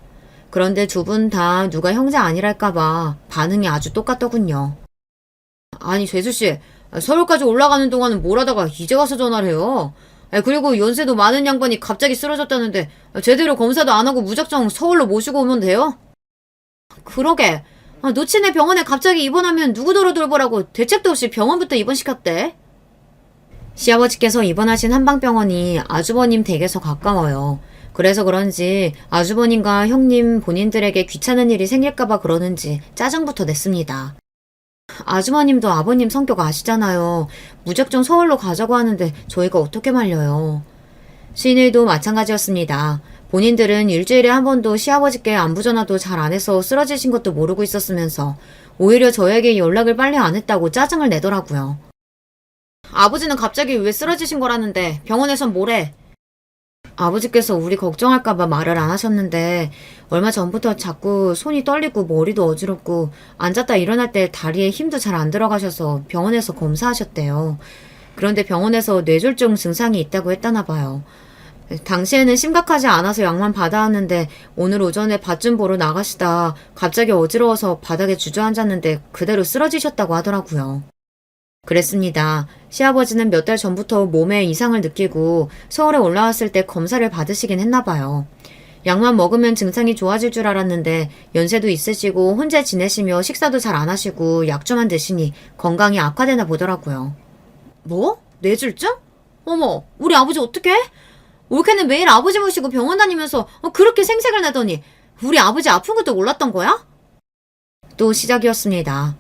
그런데 두 분 다 누가 형제 아니랄까봐 반응이 아주 똑같더군요. 아니 죄수씨, 서울까지 올라가는 동안은 뭘 하다가 이제 와서 전화를 해요. 그리고 연세도 많은 양반이 갑자기 쓰러졌다는데 제대로 검사도 안 하고 무작정 서울로 모시고 오면 돼요? 그러게. 노친네 병원에 갑자기 입원하면 누구더러 돌보라고 대책도 없이 병원부터 입원시켰대. 시아버지께서 입원하신 한방병원이 아주버님 댁에서 가까워요. 그래서 그런지 아주버님과 형님 본인들에게 귀찮은 일이 생길까봐 그러는지 짜증부터 냈습니다. 아주머님도 아버님 성격 아시잖아요. 무작정 서울로 가자고 하는데 저희가 어떻게 말려요. 시누이도 마찬가지였습니다. 본인들은 일주일에 한 번도 시아버지께 안부 전화도 잘 안 해서 쓰러지신 것도 모르고 있었으면서 오히려 저에게 연락을 빨리 안 했다고 짜증을 내더라고요. 아버지는 갑자기 왜 쓰러지신 거라는데 병원에선 뭐래? 아버지께서 우리 걱정할까봐 말을 안 하셨는데 얼마 전부터 자꾸 손이 떨리고 머리도 어지럽고 앉았다 일어날 때 다리에 힘도 잘 안 들어가셔서 병원에서 검사하셨대요. 그런데 병원에서 뇌졸중 증상이 있다고 했다나 봐요. 당시에는 심각하지 않아서 약만 받아왔는데 오늘 오전에 밭 좀 보러 나가시다 갑자기 어지러워서 바닥에 주저앉았는데 그대로 쓰러지셨다고 하더라고요. 그랬습니다. 시아버지는 몇 달 전부터 몸에 이상을 느끼고 서울에 올라왔을 때 검사를 받으시긴 했나 봐요. 약만 먹으면 증상이 좋아질 줄 알았는데 연세도 있으시고 혼자 지내시며 식사도 잘 안 하시고 약주만 드시니 건강이 악화되나 보더라고요. 뭐? 뇌졸중? 어머, 우리 아버지 어떡해? 올케는 매일 아버지 모시고 병원 다니면서 그렇게 생색을 내더니 우리 아버지 아픈 것도 몰랐던 거야? 또 시작이었습니다.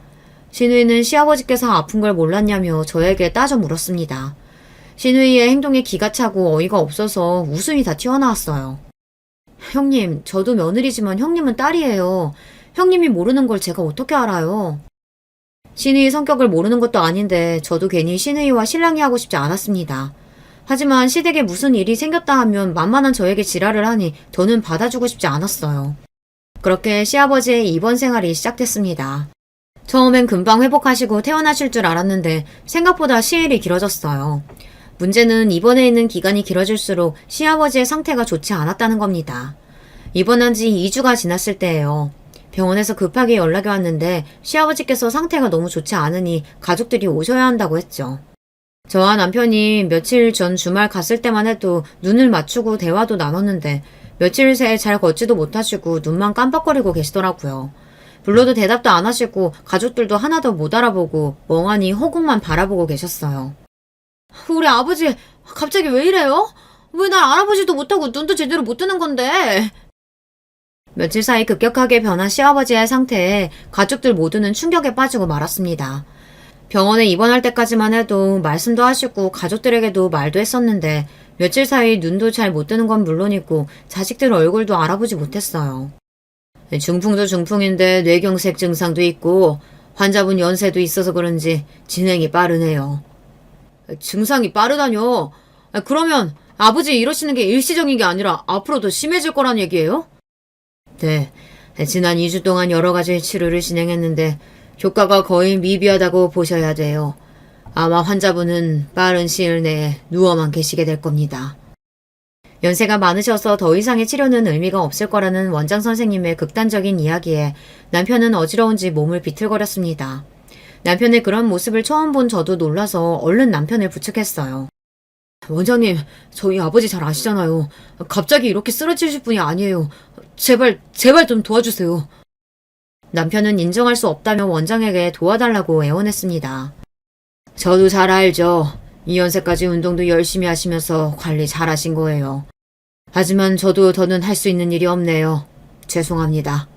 시누이는 시아버지께서 아픈 걸 몰랐냐며 저에게 따져 물었습니다. 시누이의 행동에 기가 차고 어이가 없어서 웃음이 다 튀어나왔어요. 형님, 저도 며느리지만 형님은 딸이에요. 형님이 모르는 걸 제가 어떻게 알아요? 시누이 성격을 모르는 것도 아닌데 저도 괜히 시누이와 실랑이 하고 싶지 않았습니다. 하지만 시댁에 무슨 일이 생겼다 하면 만만한 저에게 지랄을 하니 저는 받아주고 싶지 않았어요. 그렇게 시아버지의 입원 생활이 시작됐습니다. 처음엔 금방 회복하시고 퇴원하실 줄 알았는데 생각보다 시일이 길어졌어요. 문제는 입원해 있는 기간이 길어질수록 시아버지의 상태가 좋지 않았다는 겁니다. 입원한 지 2주가 지났을 때예요. 병원에서 급하게 연락이 왔는데 시아버지께서 상태가 너무 좋지 않으니 가족들이 오셔야 한다고 했죠. 저와 남편이 며칠 전 주말 갔을 때만 해도 눈을 맞추고 대화도 나눴는데 며칠 새에 잘 걷지도 못하시고 눈만 깜빡거리고 계시더라고요. 불러도 대답도 안 하시고 가족들도 하나도 못 알아보고 멍하니 허공만 바라보고 계셨어요. 우리 아버지 갑자기 왜 이래요? 왜 날 알아보지도 못하고 눈도 제대로 못 뜨는 건데? 며칠 사이 급격하게 변한 시아버지의 상태에 가족들 모두는 충격에 빠지고 말았습니다. 병원에 입원할 때까지만 해도 말씀도 하시고 가족들에게도 말도 했었는데 며칠 사이 눈도 잘 못 뜨는 건 물론이고 자식들 얼굴도 알아보지 못했어요. 중풍도 중풍인데 뇌경색 증상도 있고 환자분 연세도 있어서 그런지 진행이 빠르네요. 증상이 빠르다뇨? 그러면 아버지 이러시는 게 일시적인 게 아니라 앞으로 더 심해질 거란 얘기예요? 네, 지난 2주 동안 여러 가지 치료를 진행했는데 효과가 거의 미비하다고 보셔야 돼요. 아마 환자분은 빠른 시일 내에 누워만 계시게 될 겁니다. 연세가 많으셔서 더 이상의 치료는 의미가 없을 거라는 원장 선생님의 극단적인 이야기에 남편은 어지러운지 몸을 비틀거렸습니다. 남편의 그런 모습을 처음 본 저도 놀라서 얼른 남편을 부축했어요. 원장님, 저희 아버지 잘 아시잖아요. 갑자기 이렇게 쓰러지실 분이 아니에요. 제발 좀 도와주세요. 남편은 인정할 수 없다며 원장에게 도와달라고 애원했습니다. 저도 잘 알죠. 이 연세까지 운동도 열심히 하시면서 관리 잘 하신 거예요. 하지만 저도 더는 할 수 있는 일이 없네요. 죄송합니다.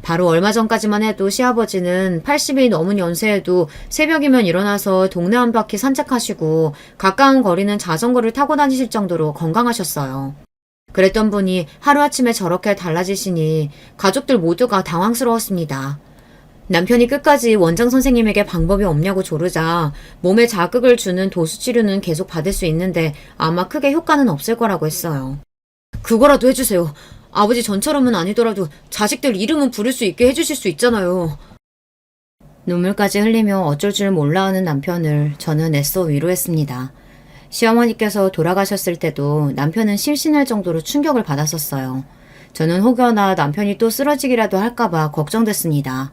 바로 얼마 전까지만 해도 시아버지는 80이 넘은 연세에도 새벽이면 일어나서 동네 한 바퀴 산책하시고 가까운 거리는 자전거를 타고 다니실 정도로 건강하셨어요. 그랬던 분이 하루아침에 저렇게 달라지시니 가족들 모두가 당황스러웠습니다. 남편이 끝까지 원장 선생님에게 방법이 없냐고 조르자 몸에 자극을 주는 도수치료는 계속 받을 수 있는데 아마 크게 효과는 없을 거라고 했어요. 그거라도 해주세요. 아버지 전처럼은 아니더라도 자식들 이름은 부를 수 있게 해주실 수 있잖아요. 눈물까지 흘리며 어쩔 줄 몰라 하는 남편을 저는 애써 위로했습니다. 시어머니께서 돌아가셨을 때도 남편은 실신할 정도로 충격을 받았었어요. 저는 혹여나 남편이 또 쓰러지기라도 할까봐 걱정됐습니다.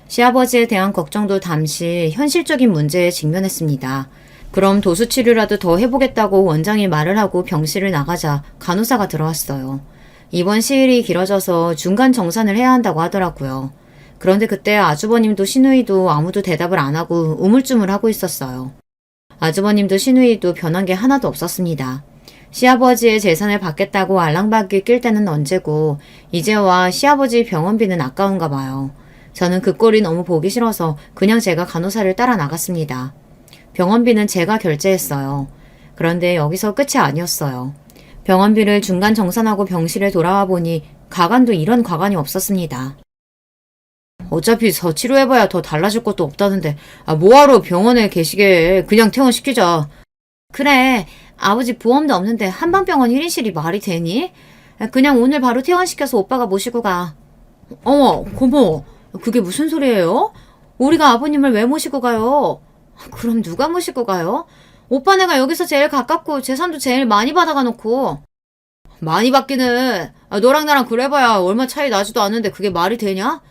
시아버지에 대한 걱정도 잠시 현실적인 문제에 직면했습니다. 그럼 도수치료라도 더 해보겠다고 원장이 말을 하고 병실을 나가자 간호사가 들어왔어요. 입원 시일이 길어져서 중간 정산을 해야 한다고 하더라고요. 그런데 그때 아주버님도 시누이도 아무도 대답을 안 하고 우물쭈물하고 있었어요. 아주버님도 시누이도 변한 게 하나도 없었습니다. 시아버지의 재산을 받겠다고 알랑방귀 낄 때는 언제고 이제와 시아버지 병원비는 아까운가 봐요. 저는 그 꼴이 너무 보기 싫어서 그냥 제가 간호사를 따라 나갔습니다. 병원비는 제가 결제했어요. 그런데 여기서 끝이 아니었어요. 병원비를 중간 정산하고 병실에 돌아와 보니 가관도 이런 가관이 없었습니다. 어차피 더 치료해봐야 더 달라질 것도 없다는데 뭐하러 병원에 계시게 그냥 퇴원시키자. 그래, 아버지 보험도 없는데 한방병원 1인실이 말이 되니? 그냥 오늘 바로 퇴원시켜서 오빠가 모시고 가. 어머, 고모, 그게 무슨 소리예요? 우리가 아버님을 왜 모시고 가요? 그럼 누가 모시고 가요? 오빠네가 여기서 제일 가깝고 재산도 제일 많이 받아가 놓고. 많이 받기는 너랑 나랑 그래봐야 얼마 차이 나지도 않는데 그게 말이 되냐?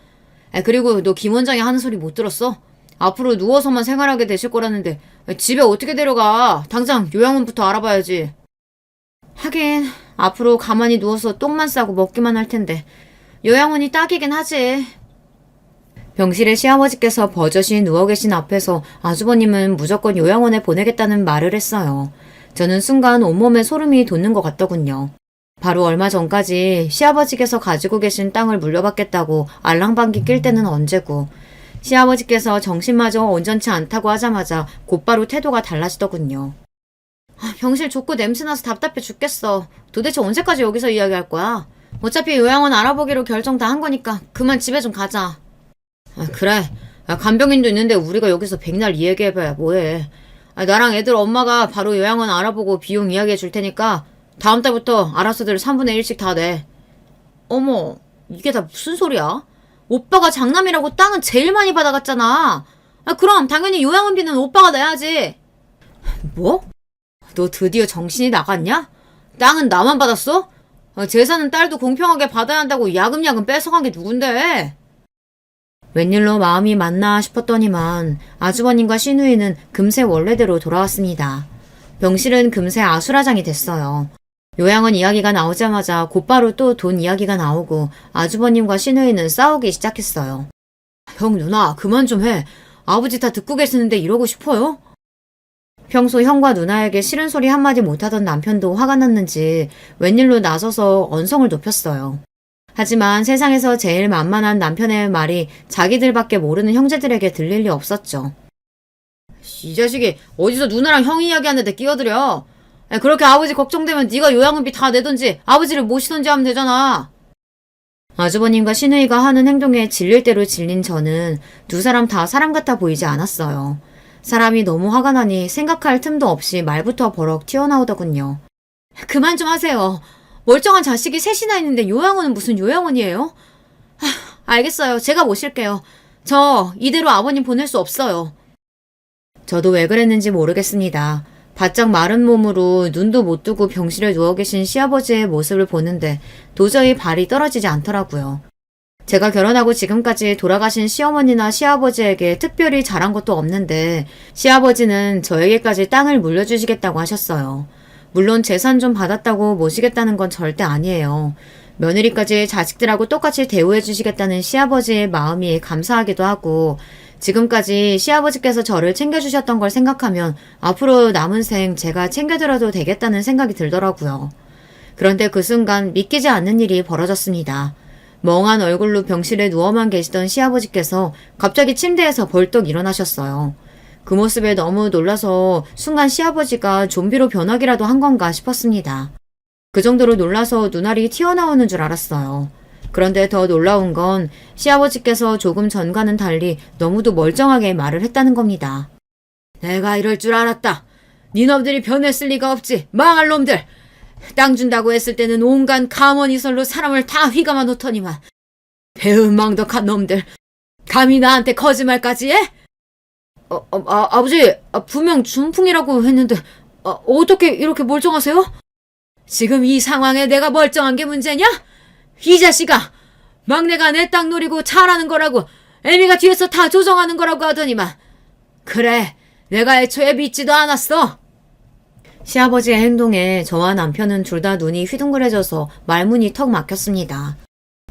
그리고 너 김 원장이 하는 소리 못 들었어? 앞으로 누워서만 생활하게 되실 거라는데 집에 어떻게 데려가? 당장 요양원부터 알아봐야지. 하긴 앞으로 가만히 누워서 똥만 싸고 먹기만 할 텐데 요양원이 딱이긴 하지. 병실에 시아버지께서 버젓이 누워 계신 앞에서 아주버님은 무조건 요양원에 보내겠다는 말을 했어요. 저는 순간 온몸에 소름이 돋는 것 같더군요. 바로 얼마 전까지 시아버지께서 가지고 계신 땅을 물려받겠다고 알랑방귀 낄 때는 언제고 시아버지께서 정신마저 온전치 않다고 하자마자 곧바로 태도가 달라지더군요. 병실 좁고 냄새나서 답답해 죽겠어. 도대체 언제까지 여기서 이야기할 거야? 어차피 요양원 알아보기로 결정 다 한 거니까 그만 집에 좀 가자. 그래. 간병인도 있는데 우리가 여기서 백날 이야기해봐야 뭐해. 나랑 애들 엄마가 바로 요양원 알아보고 비용 이야기해 줄 테니까 다음 달부터 알아서들 3분의 1씩 다 내. 어머, 이게 다 무슨 소리야? 오빠가 장남이라고 땅은 제일 많이 받아갔잖아. 그럼 당연히 요양원비는 오빠가 내야지. 뭐? 너 드디어 정신이 나갔냐? 땅은 나만 받았어? 재산은 딸도 공평하게 받아야 한다고 야금야금 뺏어간 게 누군데? 웬일로 마음이 맞나 싶었더니만 아주버님과 시누이는 금세 원래대로 돌아왔습니다. 병실은 금세 아수라장이 됐어요. 요양원 이야기가 나오자마자 곧바로 또 돈 이야기가 나오고 아주버님과 시누이는 싸우기 시작했어요. 형 누나 그만 좀 해. 아버지 다 듣고 계시는데 이러고 싶어요? 평소 형과 누나에게 싫은 소리 한마디 못하던 남편도 화가 났는지 웬일로 나서서 언성을 높였어요. 하지만 세상에서 제일 만만한 남편의 말이 자기들밖에 모르는 형제들에게 들릴 리 없었죠. 이 자식이 어디서 누나랑 형 이야기하는데 끼어들여. 그렇게 아버지 걱정되면 네가 요양원비 다 내던지 아버지를 모시던지 하면 되잖아. 아주버님과 시누이가 하는 행동에 질릴 대로 질린 저는 두 사람 다 사람 같아 보이지 않았어요. 사람이 너무 화가 나니 생각할 틈도 없이 말부터 버럭 튀어나오더군요. 그만 좀 하세요. 멀쩡한 자식이 셋이나 있는데 요양원은 무슨 요양원이에요? 알겠어요. 제가 모실게요. 저 이대로 아버님 보낼 수 없어요. 저도 왜 그랬는지 모르겠습니다. 바짝 마른 몸으로 눈도 못 뜨고 병실에 누워 계신 시아버지의 모습을 보는데 도저히 발이 떨어지지 않더라고요. 제가 결혼하고 지금까지 돌아가신 시어머니나 시아버지에게 특별히 잘한 것도 없는데 시아버지는 저에게까지 땅을 물려주시겠다고 하셨어요. 물론 재산 좀 받았다고 모시겠다는 건 절대 아니에요. 며느리까지 자식들하고 똑같이 대우해 주시겠다는 시아버지의 마음이 감사하기도 하고 지금까지 시아버지께서 저를 챙겨주셨던 걸 생각하면 앞으로 남은 생 제가 챙겨드려도 되겠다는 생각이 들더라고요. 그런데 그 순간 믿기지 않는 일이 벌어졌습니다. 멍한 얼굴로 병실에 누워만 계시던 시아버지께서 갑자기 침대에서 벌떡 일어나셨어요. 그 모습에 너무 놀라서 순간 시아버지가 좀비로 변하기라도 한 건가 싶었습니다. 그 정도로 놀라서 눈알이 튀어나오는 줄 알았어요. 그런데 더 놀라운 건 시아버지께서 조금 전과는 달리 너무도 멀쩡하게 말을 했다는 겁니다. 내가 이럴 줄 알았다. 니놈들이 변했을 리가 없지. 망할 놈들. 땅 준다고 했을 때는 온갖 가먼이설로 사람을 다 휘감아 놓더니만 배은망덕한 놈들. 감히 나한테 거짓말까지 해? 아버지, 분명 준풍이라고 했는데 어떻게 이렇게 멀쩡하세요? 지금 이 상황에 내가 멀쩡한 게 문제냐? 이 자식아! 막내가 내 땅 노리고 잘하는 거라고 애미가 뒤에서 다 조정하는 거라고 하더니만 그래, 내가 애초에 믿지도 않았어. 시아버지의 행동에 저와 남편은 둘 다 눈이 휘둥그레져서 말문이 턱 막혔습니다.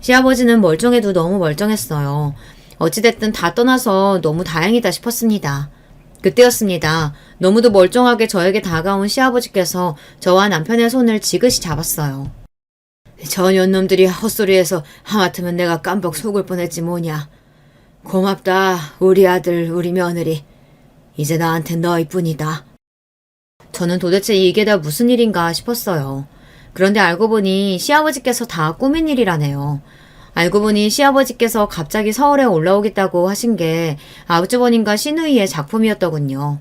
시아버지는 멀쩡해도 너무 멀쩡했어요. 어찌됐든 다 떠나서 너무 다행이다 싶었습니다. 그때였습니다. 너무도 멀쩡하게 저에게 다가온 시아버지께서 저와 남편의 손을 지그시 잡았어요. 저 년놈들이 헛소리해서 하마터면 내가 깜빡 속을 뻔했지 뭐냐. 고맙다 우리 아들 우리 며느리. 이제 나한텐 너희뿐이다. 저는 도대체 이게 다 무슨 일인가 싶었어요. 그런데 알고 보니 시아버지께서 다 꾸민 일이라네요. 알고 보니 시아버지께서 갑자기 서울에 올라오겠다고 하신 게 아주버님과 시누이의 작품이었더군요.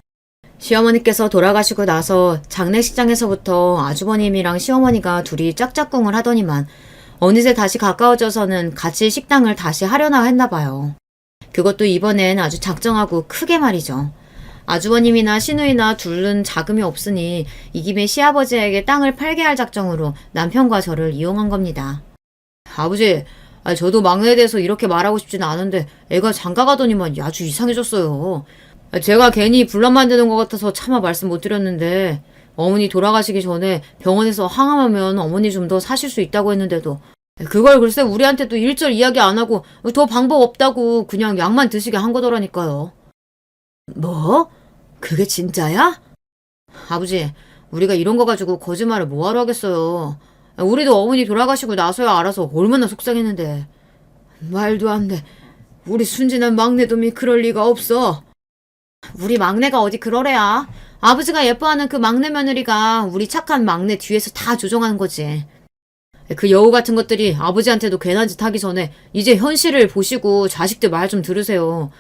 시어머니께서 돌아가시고 나서 장례식장에서부터 아주버님이랑 시어머니가 둘이 짝짝꿍을 하더니만 어느새 다시 가까워져서는 같이 식당을 다시 하려나 했나 봐요. 그것도 이번엔 아주 작정하고 크게 말이죠. 아주버님이나 시누이나 둘은 자금이 없으니 이 김에 시아버지에게 땅을 팔게 할 작정으로 남편과 저를 이용한 겁니다. 아버지, 저도 막내에 대해서 이렇게 말하고 싶지는 않은데 애가 장가가더니만 아주 이상해졌어요. 제가 괜히 분란 만드는 것 같아서 차마 말씀 못 드렸는데 어머니 돌아가시기 전에 병원에서 항암하면 어머니 좀 더 사실 수 있다고 했는데도 그걸 글쎄 우리한테 또 일절 이야기 안 하고 더 방법 없다고 그냥 약만 드시게 한 거더라니까요. 뭐? 그게 진짜야? 아버지, 우리가 이런 거 가지고 거짓말을 뭐하러 하겠어요. 우리도 어머니 돌아가시고 나서야 알아서 얼마나 속상했는데. 말도 안 돼. 우리 순진한 막내놈이 그럴 리가 없어. 우리 막내가 어디 그러래야. 아버지가 예뻐하는 그 막내 며느리가 우리 착한 막내 뒤에서 다 조종하는 거지. 그 여우 같은 것들이 아버지한테도 괜한 짓 하기 전에 이제 현실을 보시고 자식들 말 좀 들으세요.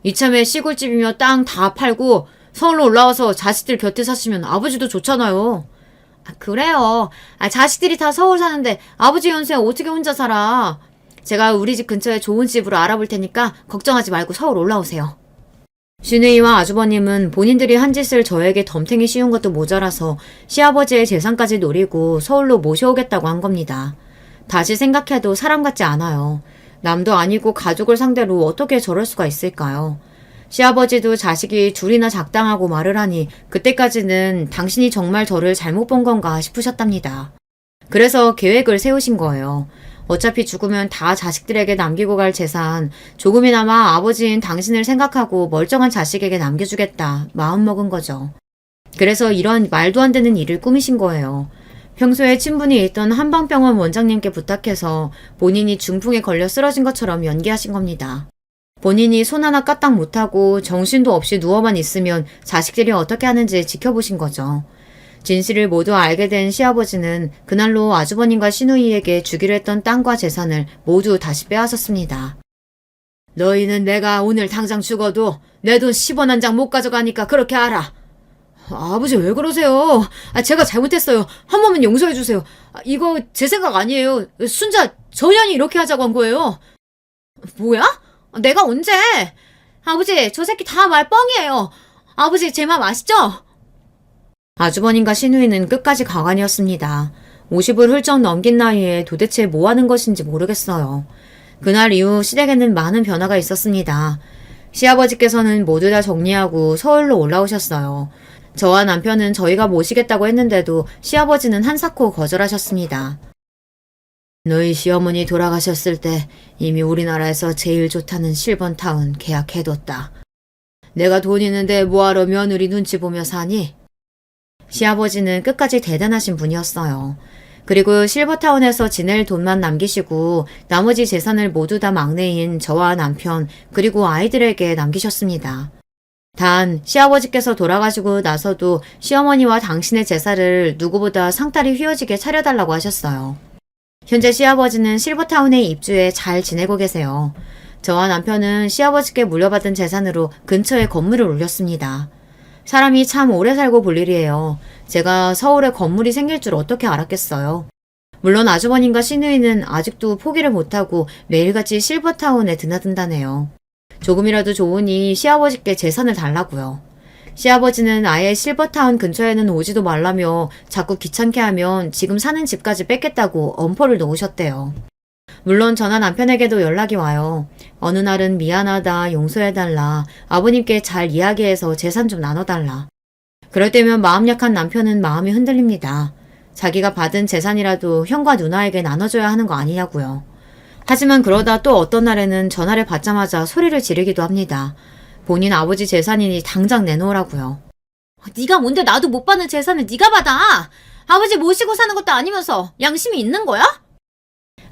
이참에 시골집이며 땅 다 팔고 서울로 올라와서 자식들 곁에 사시면 아버지도 좋잖아요. 그래요. 자식들이 다 서울 사는데 아버지 연세에 어떻게 혼자 살아. 제가 우리 집 근처에 좋은 집으로 알아볼 테니까 걱정하지 말고 서울 올라오세요. 시누이와 아주버님은 본인들이 한 짓을 저에게 덤탱이 씌운 것도 모자라서 시아버지의 재산까지 노리고 서울로 모셔오겠다고 한 겁니다. 다시 생각해도 사람 같지 않아요. 남도 아니고 가족을 상대로 어떻게 저럴 수가 있을까요? 시아버지도 자식이 둘이나 작당하고 말을 하니 그때까지는 당신이 정말 저를 잘못 본 건가 싶으셨답니다. 그래서 계획을 세우신 거예요. 어차피 죽으면 다 자식들에게 남기고 갈 재산, 조금이나마 아버지인 당신을 생각하고 멀쩡한 자식에게 남겨주겠다 마음먹은 거죠. 그래서 이런 말도 안 되는 일을 꾸미신 거예요. 평소에 친분이 있던 한방병원 원장님께 부탁해서 본인이 중풍에 걸려 쓰러진 것처럼 연기하신 겁니다. 본인이 손 하나 까딱 못하고 정신도 없이 누워만 있으면 자식들이 어떻게 하는지 지켜보신 거죠. 진실을 모두 알게 된 시아버지는 그날로 아주버님과 시누이에게 주기로 했던 땅과 재산을 모두 다시 빼앗았습니다. 너희는 내가 오늘 당장 죽어도 내 돈 10원 한 장 못 가져가니까 그렇게 알아. 아버지 왜 그러세요? 제가 잘못했어요. 한 번만 용서해 주세요. 이거 제 생각 아니에요. 순자 전현이 이렇게 하자고 한 거예요. 뭐야? 내가 언제? 아버지 저 새끼 다 말 뻥이에요. 아버지 제 맘 아시죠? 아주버님과 시누이는 끝까지 가관이었습니다. 50을 훌쩍 넘긴 나이에 도대체 뭐 하는 것인지 모르겠어요. 그날 이후 시댁에는 많은 변화가 있었습니다. 시아버지께서는 모두 다 정리하고 서울로 올라오셨어요. 저와 남편은 저희가 모시겠다고 했는데도 시아버지는 한사코 거절하셨습니다. 너희 시어머니 돌아가셨을 때 이미 우리나라에서 제일 좋다는 실버타운 계약해뒀다. 내가 돈 있는데 뭐하러 며느리 눈치 보며 사니? 시아버지는 끝까지 대단하신 분이었어요. 그리고 실버타운에서 지낼 돈만 남기시고 나머지 재산을 모두 다 막내인 저와 남편 그리고 아이들에게 남기셨습니다. 단 시아버지께서 돌아가시고 나서도 시어머니와 당신의 제사를 누구보다 상다리 휘어지게 차려달라고 하셨어요. 현재 시아버지는 실버타운에 입주해 잘 지내고 계세요. 저와 남편은 시아버지께 물려받은 재산으로 근처에 건물을 올렸습니다. 사람이 참 오래 살고 볼 일이에요. 제가 서울에 건물이 생길 줄 어떻게 알았겠어요. 물론 아주버님과 시누이는 아직도 포기를 못하고 매일같이 실버타운에 드나든다네요. 조금이라도 좋으니 시아버지께 재산을 달라고요. 시아버지는 아예 실버타운 근처에는 오지도 말라며 자꾸 귀찮게 하면 지금 사는 집까지 뺏겠다고 엄포를 놓으셨대요. 물론 저나 남편에게도 연락이 와요. 어느 날은 미안하다, 용서해달라, 아버님께 잘 이야기해서 재산 좀 나눠달라. 그럴 때면 마음 약한 남편은 마음이 흔들립니다. 자기가 받은 재산이라도 형과 누나에게 나눠줘야 하는 거 아니냐고요. 하지만 그러다 또 어떤 날에는 전화를 받자마자 소리를 지르기도 합니다. 본인 아버지 재산이니 당장 내놓으라고요. 네가 뭔데 나도 못 받는 재산을 네가 받아! 아버지 모시고 사는 것도 아니면서 양심이 있는 거야?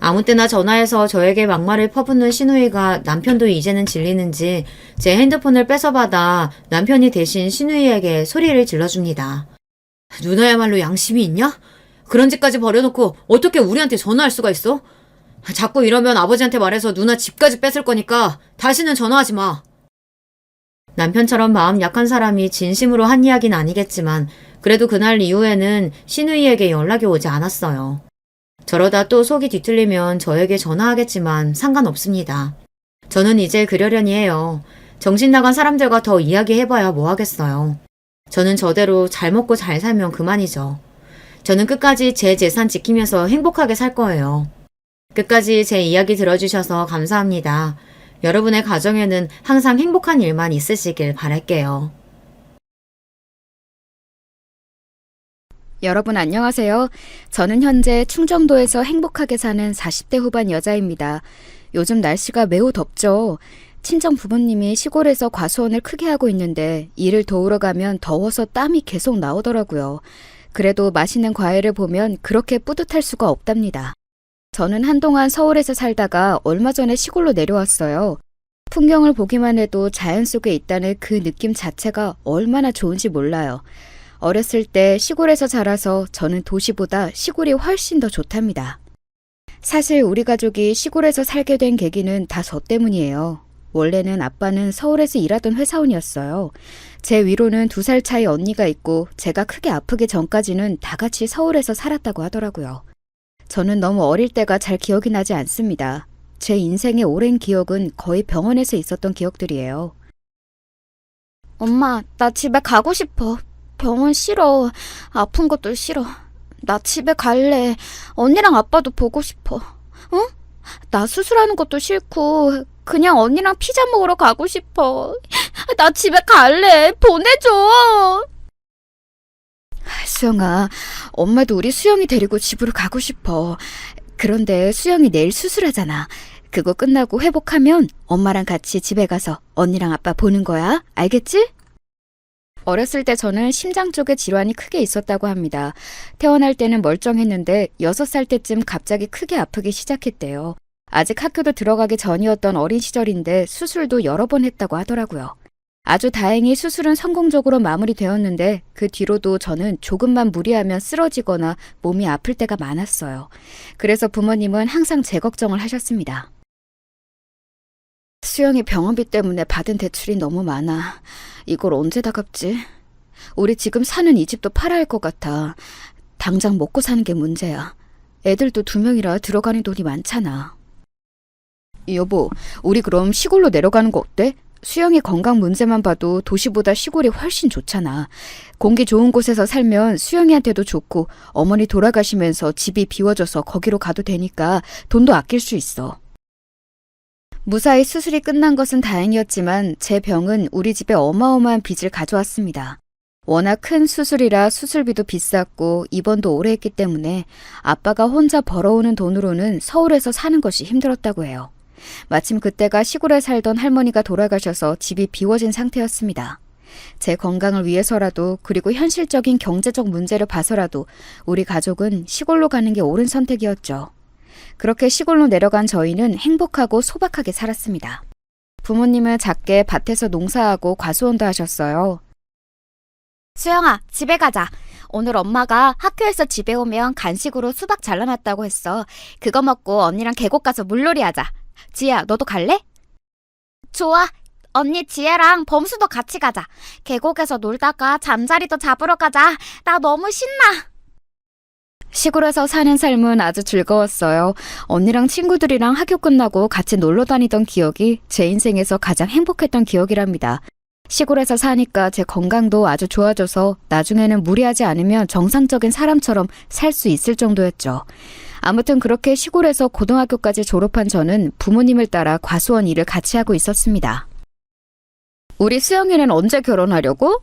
아무 때나 전화해서 저에게 막말을 퍼붓는 시누이가 남편도 이제는 질리는지 제 핸드폰을 뺏어받아 남편이 대신 시누이에게 소리를 질러줍니다. 누나야말로 양심이 있냐? 그런 짓까지 버려놓고 어떻게 우리한테 전화할 수가 있어? 자꾸 이러면 아버지한테 말해서 누나 집까지 뺏을 거니까 다시는 전화하지 마. 남편처럼 마음 약한 사람이 진심으로 한 이야기는 아니겠지만 그래도 그날 이후에는 시누이에게 연락이 오지 않았어요. 저러다 또 속이 뒤틀리면 저에게 전화하겠지만 상관없습니다. 저는 이제 그러려니 해요. 정신 나간 사람들과 더 이야기해봐야 뭐 하겠어요. 저는 저대로 잘 먹고 잘 살면 그만이죠. 저는 끝까지 제 재산 지키면서 행복하게 살 거예요. 끝까지 제 이야기 들어주셔서 감사합니다. 여러분의 가정에는 항상 행복한 일만 있으시길 바랄게요. 여러분 안녕하세요. 저는 현재 충정도에서 행복하게 사는 40대 후반 여자입니다. 요즘 날씨가 매우 덥죠. 친정 부모님이 시골에서 과수원을 크게 하고 있는데 일을 도우러 가면 더워서 땀이 계속 나오더라고요. 그래도 맛있는 과일을 보면 그렇게 뿌듯할 수가 없답니다. 저는 한동안 서울에서 살다가 얼마 전에 시골로 내려왔어요. 풍경을 보기만 해도 자연 속에 있다는 그 느낌 자체가 얼마나 좋은지 몰라요. 어렸을 때 시골에서 자라서 저는 도시보다 시골이 훨씬 더 좋답니다. 사실 우리 가족이 시골에서 살게 된 계기는 다 저 때문이에요. 원래는 아빠는 서울에서 일하던 회사원이었어요. 제 위로는 2살 차이 언니가 있고 제가 크게 아프기 전까지는 다 같이 서울에서 살았다고 하더라고요. 저는 너무 어릴 때가 잘 기억이 나지 않습니다. 제 인생의 오랜 기억은 거의 병원에서 있었던 기억들이에요. 엄마, 나 집에 가고 싶어. 병원 싫어. 아픈 것도 싫어. 나 집에 갈래. 언니랑 아빠도 보고 싶어. 응? 나 수술하는 것도 싫고 그냥 언니랑 피자 먹으러 가고 싶어. 나 집에 갈래. 보내줘. 수영아, 엄마도 우리 수영이 데리고 집으로 가고 싶어. 그런데 수영이 내일 수술하잖아. 그거 끝나고 회복하면 엄마랑 같이 집에 가서 언니랑 아빠 보는 거야. 알겠지? 어렸을 때 저는 심장 쪽에 질환이 크게 있었다고 합니다. 태어날 때는 멀쩡했는데 6살 때쯤 갑자기 크게 아프기 시작했대요. 아직 학교도 들어가기 전이었던 어린 시절인데 수술도 여러 번 했다고 하더라고요. 아주 다행히 수술은 성공적으로 마무리되었는데 그 뒤로도 저는 조금만 무리하면 쓰러지거나 몸이 아플 때가 많았어요. 그래서 부모님은 항상 제 걱정을 하셨습니다. 수영이 병원비 때문에 받은 대출이 너무 많아. 이걸 언제 다 갚지? 우리 지금 사는 이 집도 팔아야 할 것 같아. 당장 먹고 사는 게 문제야. 애들도 2명이라 들어가는 돈이 많잖아. 여보, 우리 그럼 시골로 내려가는 거 어때? 수영이 건강 문제만 봐도 도시보다 시골이 훨씬 좋잖아. 공기 좋은 곳에서 살면 수영이한테도 좋고 어머니 돌아가시면서 집이 비워져서 거기로 가도 되니까 돈도 아낄 수 있어. 무사히 수술이 끝난 것은 다행이었지만 제 병은 우리 집에 어마어마한 빚을 가져왔습니다. 워낙 큰 수술이라 수술비도 비쌌고 입원도 오래 했기 때문에 아빠가 혼자 벌어오는 돈으로는 서울에서 사는 것이 힘들었다고 해요. 마침 그때가 시골에 살던 할머니가 돌아가셔서 집이 비워진 상태였습니다. 제 건강을 위해서라도 그리고 현실적인 경제적 문제를 봐서라도 우리 가족은 시골로 가는 게 옳은 선택이었죠. 그렇게 시골로 내려간 저희는 행복하고 소박하게 살았습니다. 부모님은 작게 밭에서 농사하고 과수원도 하셨어요. 수영아, 집에 가자. 오늘 엄마가 학교에서 집에 오면 간식으로 수박 잘라놨다고 했어. 그거 먹고 언니랑 계곡 가서 물놀이 하자. 지혜야, 너도 갈래? 좋아. 언니 지혜랑 범수도 같이 가자. 계곡에서 놀다가 잠자리도 잡으러 가자. 나 너무 신나. 시골에서 사는 삶은 아주 즐거웠어요. 언니랑 친구들이랑 학교 끝나고 같이 놀러 다니던 기억이 제 인생에서 가장 행복했던 기억이랍니다. 시골에서 사니까 제 건강도 아주 좋아져서 나중에는 무리하지 않으면 정상적인 사람처럼 살 수 있을 정도였죠. 아무튼 그렇게 시골에서 고등학교까지 졸업한 저는 부모님을 따라 과수원 일을 같이 하고 있었습니다. 우리 수영이는 언제 결혼하려고?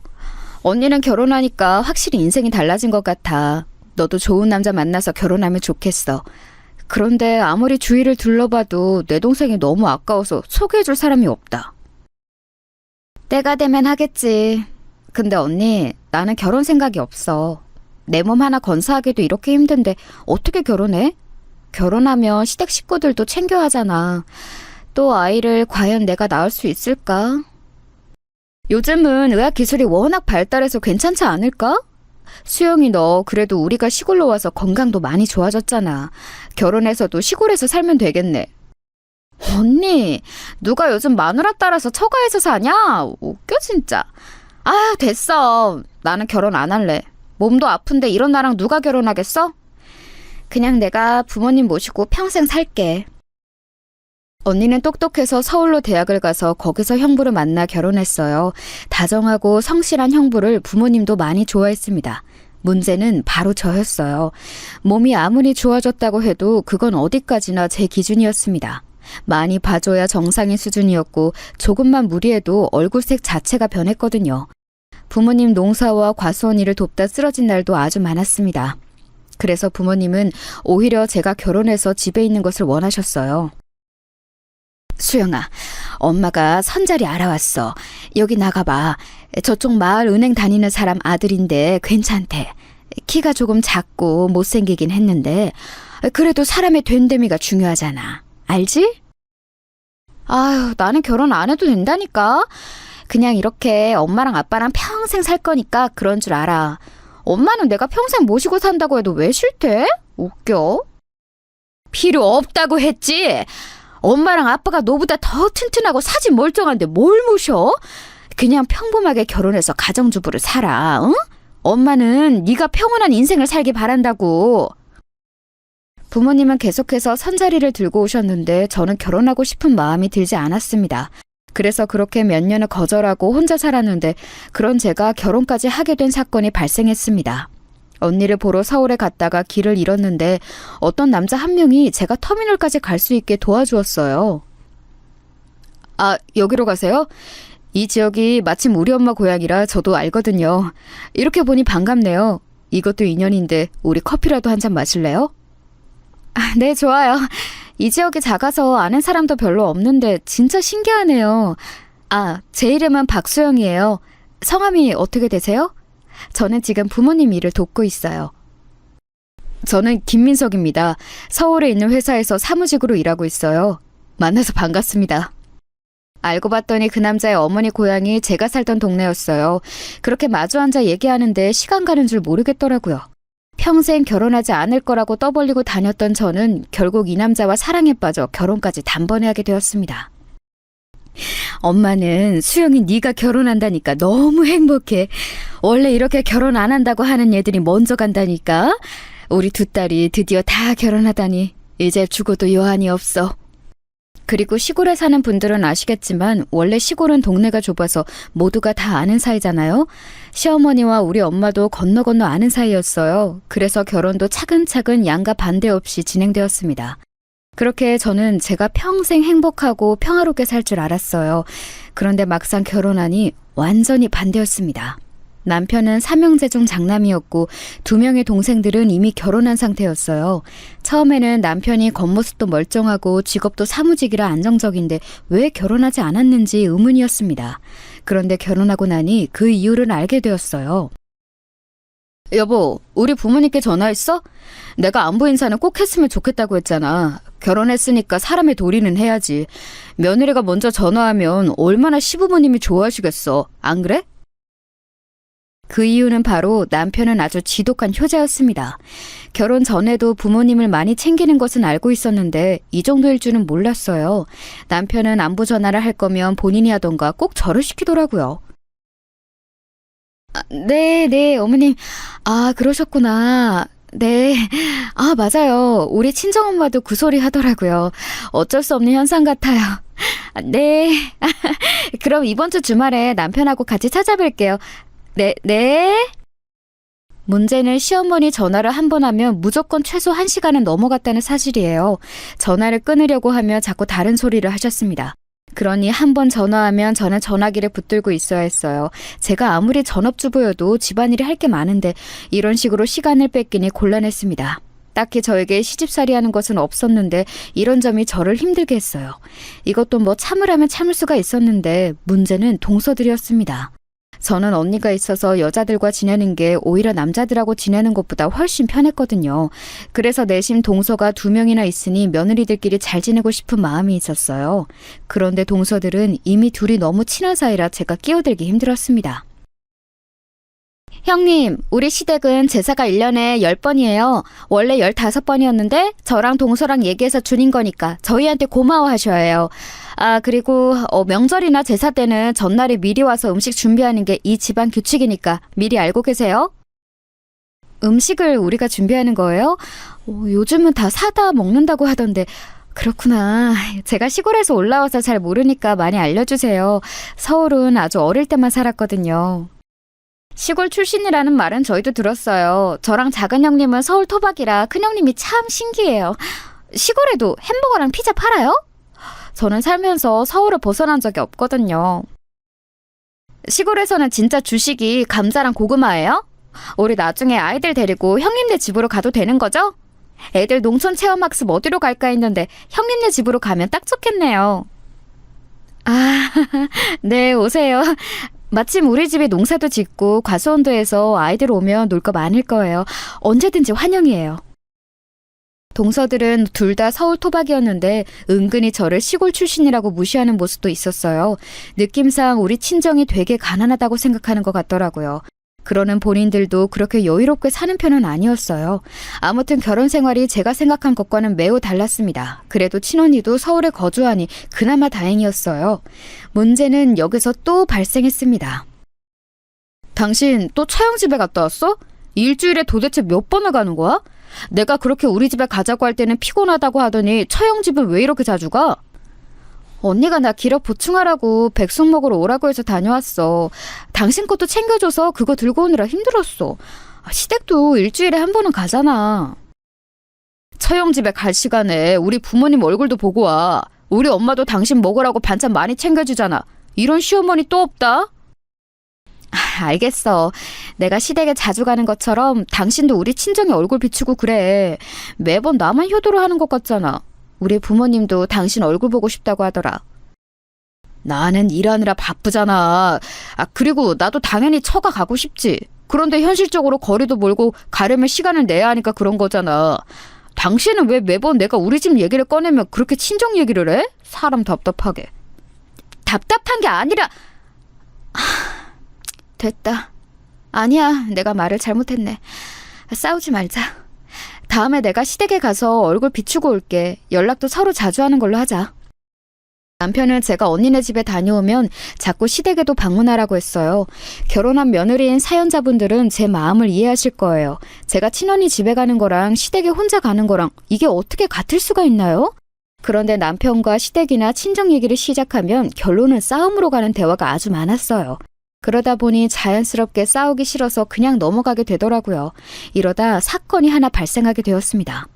언니는 결혼하니까 확실히 인생이 달라진 것 같아. 너도 좋은 남자 만나서 결혼하면 좋겠어. 그런데 아무리 주위를 둘러봐도 내 동생이 너무 아까워서 소개해줄 사람이 없다. 때가 되면 하겠지. 근데 언니, 나는 결혼 생각이 없어. 내 몸 하나 건사하기도 이렇게 힘든데 어떻게 결혼해? 결혼하면 시댁 식구들도 챙겨야 하잖아. 또 아이를 과연 내가 낳을 수 있을까? 요즘은 의학기술이 워낙 발달해서 괜찮지 않을까? 수영이 너 그래도 우리가 시골로 와서 건강도 많이 좋아졌잖아. 결혼해서도 시골에서 살면 되겠네. 언니, 누가 요즘 마누라 따라서 처가에서 사냐? 웃겨 진짜. 아, 됐어. 나는 결혼 안 할래. 몸도 아픈데 이런 나랑 누가 결혼하겠어? 그냥 내가 부모님 모시고 평생 살게. 언니는 똑똑해서 서울로 대학을 가서 거기서 형부를 만나 결혼했어요. 다정하고 성실한 형부를 부모님도 많이 좋아했습니다. 문제는 바로 저였어요. 몸이 아무리 좋아졌다고 해도 그건 어디까지나 제 기준이었습니다. 많이 봐줘야 정상인 수준이었고 조금만 무리해도 얼굴색 자체가 변했거든요. 부모님 농사와 과수원 일을 돕다 쓰러진 날도 아주 많았습니다. 그래서 부모님은 오히려 제가 결혼해서 집에 있는 것을 원하셨어요. 수영아, 엄마가 선자리 알아왔어. 여기 나가봐. 저쪽 마을 은행 다니는 사람 아들인데 괜찮대. 키가 조금 작고 못생기긴 했는데 그래도 사람의 된데미가 중요하잖아. 알지? 아유, 나는 결혼 안 해도 된다니까. 그냥 이렇게 엄마랑 아빠랑 평생 살 거니까 그런 줄 알아. 엄마는 내가 평생 모시고 산다고 해도 왜 싫대? 웃겨. 필요 없다고 했지. 엄마랑 아빠가 너보다 더 튼튼하고 사진 멀쩡한데 뭘 모셔? 그냥 평범하게 결혼해서 가정주부를 살아. 응? 엄마는 네가 평온한 인생을 살길 바란다고. 부모님은 계속해서 선자리를 들고 오셨는데 저는 결혼하고 싶은 마음이 들지 않았습니다. 그래서 그렇게 몇 년을 거절하고 혼자 살았는데 그런 제가 결혼까지 하게 된 사건이 발생했습니다. 언니를 보러 서울에 갔다가 길을 잃었는데 어떤 남자 한 명이 제가 터미널까지 갈 수 있게 도와주었어요. 아, 여기로 가세요? 이 지역이 마침 우리 엄마 고향이라 저도 알거든요. 이렇게 보니 반갑네요. 이것도 인연인데 우리 커피라도 한 잔 마실래요? 아, 네, 좋아요. 이 지역이 작아서 아는 사람도 별로 없는데 진짜 신기하네요. 아, 제 이름은 박수영이에요. 성함이 어떻게 되세요? 저는 지금 부모님 일을 돕고 있어요. 저는 김민석입니다. 서울에 있는 회사에서 사무직으로 일하고 있어요. 만나서 반갑습니다. 알고 봤더니 그 남자의 어머니 고향이 제가 살던 동네였어요. 그렇게 마주 앉아 얘기하는데 시간 가는 줄 모르겠더라고요. 평생 결혼하지 않을 거라고 떠벌리고 다녔던 저는 결국 이 남자와 사랑에 빠져 결혼까지 단번에 하게 되었습니다. 엄마는 수영이 네가 결혼한다니까 너무 행복해. 원래 이렇게 결혼 안 한다고 하는 애들이 먼저 간다니까. 우리 두 딸이 드디어 다 결혼하다니 이제 죽어도 여한이 없어. 그리고 시골에 사는 분들은 아시겠지만 원래 시골은 동네가 좁아서 모두가 다 아는 사이잖아요. 시어머니와 우리 엄마도 건너 건너 아는 사이였어요. 그래서 결혼도 차근차근 양가 반대 없이 진행되었습니다. 그렇게 저는 제가 평생 행복하고 평화롭게 살 줄 알았어요. 그런데 막상 결혼하니 완전히 반대였습니다. 남편은 삼형제 중 장남이었고 2명의 동생들은 이미 결혼한 상태였어요. 처음에는 남편이 겉모습도 멀쩡하고 직업도 사무직이라 안정적인데 왜 결혼하지 않았는지 의문이었습니다. 그런데 결혼하고 나니 그 이유를 알게 되었어요. 여보, 우리 부모님께 전화했어? 내가 안부 인사는 꼭 했으면 좋겠다고 했잖아. 결혼했으니까 사람의 도리는 해야지. 며느리가 먼저 전화하면 얼마나 시부모님이 좋아하시겠어. 안 그래? 그 이유는 바로 남편은 아주 지독한 효자였습니다. 결혼 전에도 부모님을 많이 챙기는 것은 알고 있었는데 이 정도일 줄은 몰랐어요. 남편은 안부 전화를 할 거면 본인이 하던가 꼭 저를 시키더라고요. 네, 어머님. 아, 그러셨구나. 네. 아, 맞아요. 우리 친정엄마도 그 소리 하더라고요. 어쩔 수 없는 현상 같아요. 네. 그럼 이번 주 주말에 남편하고 같이 찾아뵐게요. 네. 문제는 시어머니 전화를 한 번 하면 무조건 최소 1시간은 넘어갔다는 사실이에요. 전화를 끊으려고 하며 자꾸 다른 소리를 하셨습니다. 그러니 한 번 전화하면 저는 전화기를 붙들고 있어야 했어요. 제가 아무리 전업주부여도 집안일이 할 게 많은데 이런 식으로 시간을 뺏기니 곤란했습니다. 딱히 저에게 시집살이 하는 것은 없었는데 이런 점이 저를 힘들게 했어요. 이것도 뭐 참으라면 참을 수가 있었는데 문제는 동서들이었습니다. 저는 언니가 있어서 여자들과 지내는 게 오히려 남자들하고 지내는 것보다 훨씬 편했거든요. 그래서 내심 동서가 2명이나 있으니 며느리들끼리 잘 지내고 싶은 마음이 있었어요. 그런데 동서들은 이미 둘이 너무 친한 사이라 제가 끼어들기 힘들었습니다. 형님, 우리 시댁은 제사가 1년에 10번이에요. 원래 15번이었는데 저랑 동서랑 얘기해서 줄인 거니까 저희한테 고마워하셔야 해요. 아, 그리고 명절이나 제사 때는 전날에 미리 와서 음식 준비하는 게 이 집안 규칙이니까 미리 알고 계세요? 음식을 우리가 준비하는 거예요? 요즘은 다 사다 먹는다고 하던데 그렇구나. 제가 시골에서 올라와서 잘 모르니까 많이 알려주세요. 서울은 아주 어릴 때만 살았거든요. 시골 출신이라는 말은 저희도 들었어요. 저랑 작은 형님은 서울 토박이라 큰 형님이 참 신기해요. 시골에도 햄버거랑 피자 팔아요? 저는 살면서 서울을 벗어난 적이 없거든요. 시골에서는 진짜 주식이 감자랑 고구마예요? 우리 나중에 아이들 데리고 형님네 집으로 가도 되는 거죠? 애들 농촌 체험학습 어디로 갈까 했는데 형님네 집으로 가면 딱 좋겠네요. 아, 네, 오세요. 마침 우리 집에 농사도 짓고 과수원도 해서 아이들 오면 놀 거 많을 거예요. 언제든지 환영이에요. 동서들은 둘 다 서울 토박이었는데 은근히 저를 시골 출신이라고 무시하는 모습도 있었어요. 느낌상 우리 친정이 되게 가난하다고 생각하는 것 같더라고요. 그러는 본인들도 그렇게 여유롭게 사는 편은 아니었어요. 아무튼 결혼 생활이 제가 생각한 것과는 매우 달랐습니다. 그래도 친언니도 서울에 거주하니 그나마 다행이었어요. 문제는 여기서 또 발생했습니다. 당신 또 처형집에 갔다 왔어? 일주일에 도대체 몇 번을 가는 거야? 내가 그렇게 우리 집에 가자고 할 때는 피곤하다고 하더니 처형집은 왜 이렇게 자주 가? 언니가 나 기력 보충하라고 백숙 먹으러 오라고 해서 다녀왔어. 당신 것도 챙겨줘서 그거 들고 오느라 힘들었어. 시댁도 일주일에 한 번은 가잖아. 처형 집에 갈 시간에 우리 부모님 얼굴도 보고 와. 우리 엄마도 당신 먹으라고 반찬 많이 챙겨주잖아. 이런 시어머니 또 없다? 알겠어. 내가 시댁에 자주 가는 것처럼 당신도 우리 친정에 얼굴 비추고 그래. 매번 나만 효도를 하는 것 같잖아. 우리 부모님도 당신 얼굴 보고 싶다고 하더라. 나는 일하느라 바쁘잖아. 그리고 나도 당연히 처가 가고 싶지. 그런데 현실적으로 거리도 멀고 가려면 시간을 내야 하니까 그런 거잖아. 당신은 왜 매번 내가 우리 집 얘기를 꺼내면 그렇게 친정 얘기를 해? 사람 답답하게. 답답한 게 아니라... 됐다. 아니야, 내가 말을 잘못했네. 싸우지 말자. 다음에 내가 시댁에 가서 얼굴 비추고 올게. 연락도 서로 자주 하는 걸로 하자. 남편은 제가 언니네 집에 다녀오면 자꾸 시댁에도 방문하라고 했어요. 결혼한 며느리인 사연자분들은 제 마음을 이해하실 거예요. 제가 친언니 집에 가는 거랑 시댁에 혼자 가는 거랑 이게 어떻게 같을 수가 있나요? 그런데 남편과 시댁이나 친정 얘기를 시작하면 결론은 싸움으로 가는 대화가 아주 많았어요. 그러다 보니 자연스럽게 싸우기 싫어서 그냥 넘어가게 되더라고요. 이러다 사건이 하나 발생하게 되었습니다.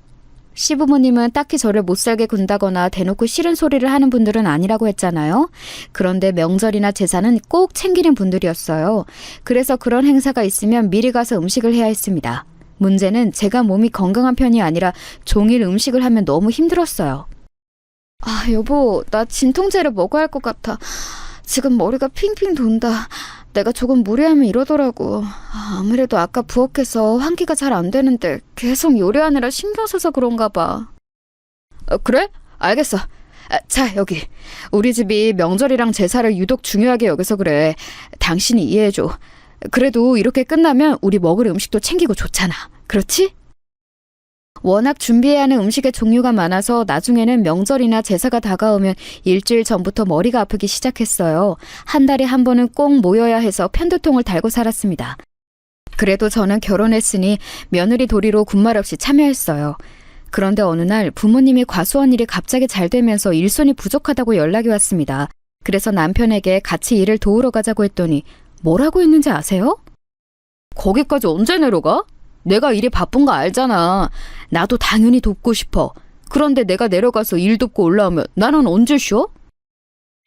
시부모님은 딱히 저를 못살게 군다거나 대놓고 싫은 소리를 하는 분들은 아니라고 했잖아요. 그런데 명절이나 제사는 꼭 챙기는 분들이었어요. 그래서 그런 행사가 있으면 미리 가서 음식을 해야 했습니다. 문제는 제가 몸이 건강한 편이 아니라 종일 음식을 하면 너무 힘들었어요. 여보, 나 진통제를 먹어야 할 것 같아. 지금 머리가 핑핑 돈다. 내가 조금 무리하면 이러더라고. 아무래도 아까 부엌에서 환기가 잘 안 되는데 계속 요리하느라 신경 써서 그런가 봐. 그래? 알겠어. 자, 여기. 우리 집이 명절이랑 제사를 유독 중요하게 여겨서 그래. 당신이 이해해줘. 그래도 이렇게 끝나면 우리 먹을 음식도 챙기고 좋잖아. 그렇지? 워낙 준비해야 하는 음식의 종류가 많아서 나중에는 명절이나 제사가 다가오면 일주일 전부터 머리가 아프기 시작했어요. 한 달에 한 번은 꼭 모여야 해서 편두통을 달고 살았습니다. 그래도 저는 결혼했으니 며느리 도리로 군말 없이 참여했어요. 그런데 어느 날 부모님이 과수원 일이 갑자기 잘 되면서 일손이 부족하다고 연락이 왔습니다. 그래서 남편에게 같이 일을 도우러 가자고 했더니 뭐라고 했는지 아세요? 거기까지 언제 내려가? 내가 일이 바쁜 거 알잖아. 나도 당연히 돕고 싶어. 그런데 내가 내려가서 일 돕고 올라오면 나는 언제 쉬어?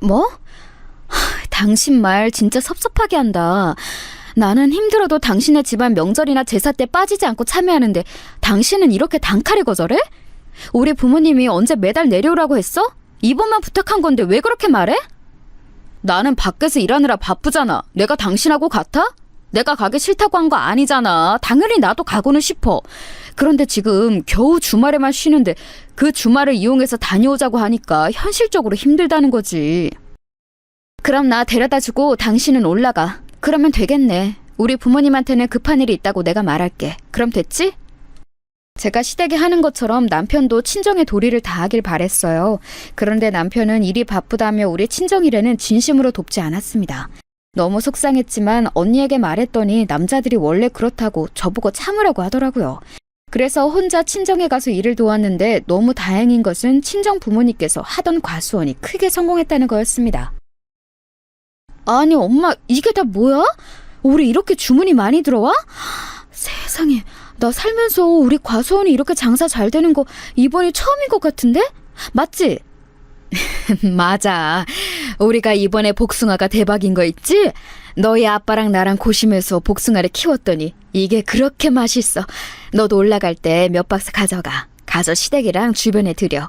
뭐? 당신 말 진짜 섭섭하게 한다. 나는 힘들어도 당신의 집안 명절이나 제사 때 빠지지 않고 참여하는데 당신은 이렇게 단칼에 거절해? 우리 부모님이 언제 매달 내려오라고 했어? 이번만 부탁한 건데 왜 그렇게 말해? 나는 밖에서 일하느라 바쁘잖아. 내가 당신하고 같아? 내가 가기 싫다고 한 거 아니잖아. 당연히 나도 가고는 싶어. 그런데 지금 겨우 주말에만 쉬는데 그 주말을 이용해서 다녀오자고 하니까 현실적으로 힘들다는 거지. 그럼 나 데려다주고 당신은 올라가. 그러면 되겠네. 우리 부모님한테는 급한 일이 있다고 내가 말할게. 그럼 됐지? 제가 시댁에 하는 것처럼 남편도 친정의 도리를 다하길 바랬어요. 그런데 남편은 일이 바쁘다며 우리 친정 일에는 진심으로 돕지 않았습니다. 너무 속상했지만 언니에게 말했더니 남자들이 원래 그렇다고 저보고 참으라고 하더라고요. 그래서 혼자 친정에 가서 일을 도왔는데 너무 다행인 것은 친정 부모님께서 하던 과수원이 크게 성공했다는 거였습니다. 아니 엄마, 이게 다 뭐야? 우리 이렇게 주문이 많이 들어와? 세상에, 나 살면서 우리 과수원이 이렇게 장사 잘 되는 거 이번이 처음인 것 같은데? 맞지? 맞아. 우리가 이번에 복숭아가 대박인 거 있지? 너희 아빠랑 나랑 고심해서 복숭아를 키웠더니 이게 그렇게 맛있어. 너도 올라갈 때 몇 박스 가져가. 가서 시댁이랑 주변에 드려.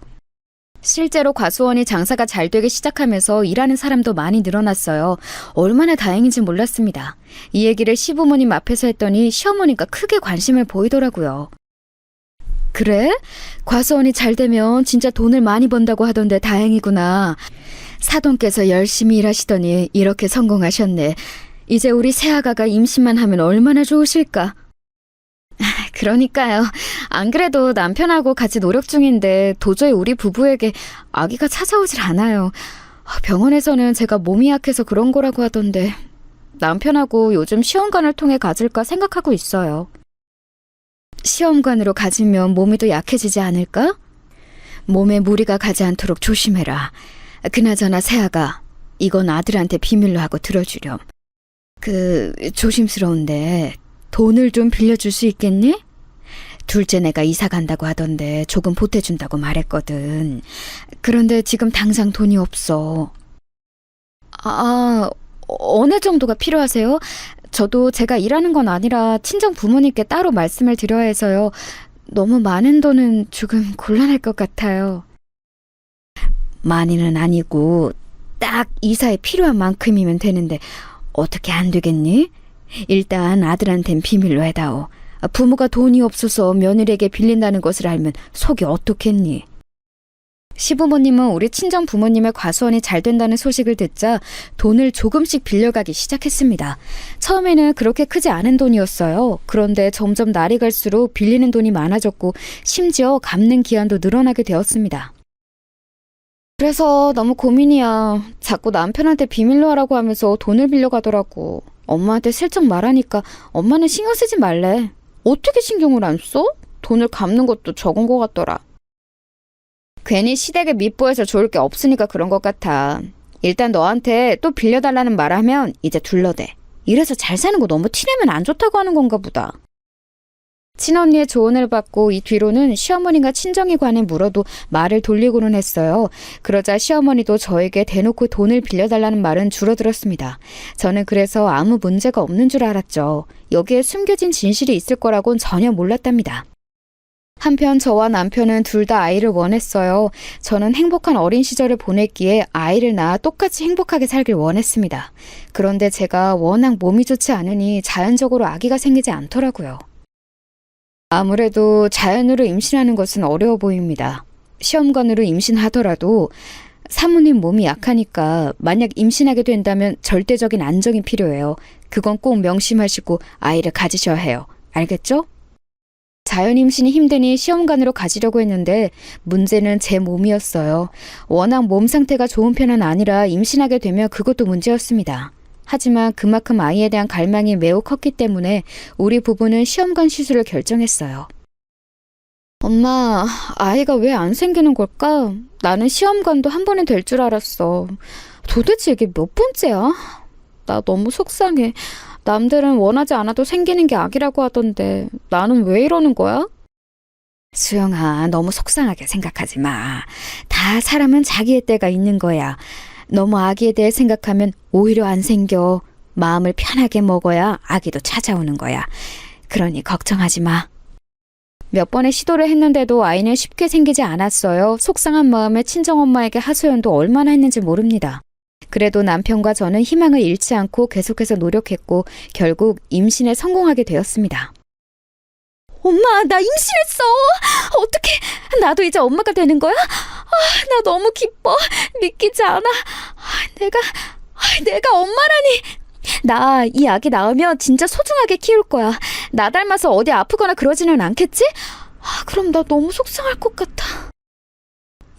실제로 과수원이 장사가 잘 되기 시작하면서 일하는 사람도 많이 늘어났어요. 얼마나 다행인지 몰랐습니다. 이 얘기를 시부모님 앞에서 했더니 시어머니가 크게 관심을 보이더라고요. 그래? 과수원이 잘 되면 진짜 돈을 많이 번다고 하던데 다행이구나. 사돈께서 열심히 일하시더니 이렇게 성공하셨네. 이제 우리 새아가가 임신만 하면 얼마나 좋으실까? 그러니까요. 안 그래도 남편하고 같이 노력 중인데 도저히 우리 부부에게 아기가 찾아오질 않아요. 병원에서는 제가 몸이 약해서 그런 거라고 하던데 남편하고 요즘 시험관을 통해 가질까 생각하고 있어요. 시험관으로 가지면 몸이 더 약해지지 않을까? 몸에 무리가 가지 않도록 조심해라. 그나저나 세아가 이건 아들한테 비밀로 하고 들어주렴. 조심스러운데 돈을 좀 빌려줄 수 있겠니? 둘째 내가 이사 간다고 하던데 조금 보태준다고 말했거든. 그런데 지금 당장 돈이 없어. 어느 정도가 필요하세요? 저도 제가 일하는 건 아니라 친정 부모님께 따로 말씀을 드려야 해서요. 너무 많은 돈은 조금 곤란할 것 같아요. 많이는 아니고 딱 이사에 필요한 만큼이면 되는데 어떻게 안 되겠니? 일단 아들한텐 비밀로 해다오. 부모가 돈이 없어서 며느리에게 빌린다는 것을 알면 속이 어떻겠니? 시부모님은 우리 친정 부모님의 과수원이 잘 된다는 소식을 듣자 돈을 조금씩 빌려가기 시작했습니다. 처음에는 그렇게 크지 않은 돈이었어요. 그런데 점점 날이 갈수록 빌리는 돈이 많아졌고 심지어 갚는 기한도 늘어나게 되었습니다. 그래서 너무 고민이야. 자꾸 남편한테 비밀로 하라고 하면서 돈을 빌려가더라고. 엄마한테 슬쩍 말하니까 엄마는 신경 쓰지 말래. 어떻게 신경을 안 써? 돈을 갚는 것도 적은 것 같더라. 괜히 시댁에 밉보여서 좋을 게 없으니까 그런 것 같아. 일단 너한테 또 빌려달라는 말 하면 이제 둘러대. 이래서 잘 사는 거 너무 티내면 안 좋다고 하는 건가 보다. 친언니의 조언을 받고 이 뒤로는 시어머니가 친정에 관해 물어도 말을 돌리고는 했어요. 그러자 시어머니도 저에게 대놓고 돈을 빌려달라는 말은 줄어들었습니다. 저는 그래서 아무 문제가 없는 줄 알았죠. 여기에 숨겨진 진실이 있을 거라고는 전혀 몰랐답니다. 한편 저와 남편은 둘 다 아이를 원했어요. 저는 행복한 어린 시절을 보냈기에 아이를 낳아 똑같이 행복하게 살길 원했습니다. 그런데 제가 워낙 몸이 좋지 않으니 자연적으로 아기가 생기지 않더라고요. 아무래도 자연으로 임신하는 것은 어려워 보입니다. 시험관으로 임신하더라도 사모님 몸이 약하니까 만약 임신하게 된다면 절대적인 안정이 필요해요. 그건 꼭 명심하시고 아이를 가지셔야 해요. 알겠죠? 자연 임신이 힘드니 시험관으로 가지려고 했는데 문제는 제 몸이었어요. 워낙 몸 상태가 좋은 편은 아니라 임신하게 되면 그것도 문제였습니다. 하지만 그만큼 아이에 대한 갈망이 매우 컸기 때문에 우리 부부는 시험관 시술을 결정했어요. 엄마, 아이가 왜 안 생기는 걸까? 나는 시험관도 한 번에 될 줄 알았어. 도대체 이게 몇 번째야? 나 너무 속상해. 남들은 원하지 않아도 생기는 게 악이라고 하던데 나는 왜 이러는 거야? 수영아, 너무 속상하게 생각하지 마. 다 사람은 자기의 때가 있는 거야. 너무 아기에 대해 생각하면 오히려 안 생겨. 마음을 편하게 먹어야 아기도 찾아오는 거야. 그러니 걱정하지 마. 몇 번의 시도를 했는데도 아이는 쉽게 생기지 않았어요. 속상한 마음에 친정엄마에게 하소연도 얼마나 했는지 모릅니다. 그래도 남편과 저는 희망을 잃지 않고 계속해서 노력했고 결국 임신에 성공하게 되었습니다. 엄마, 나 임신했어. 어떡해. 나도 이제 엄마가 되는 거야? 나 너무 기뻐. 믿기지 않아. 내가 엄마라니. 나 이 아기 낳으면 진짜 소중하게 키울 거야. 나 닮아서 어디 아프거나 그러지는 않겠지? 그럼 나 너무 속상할 것 같아.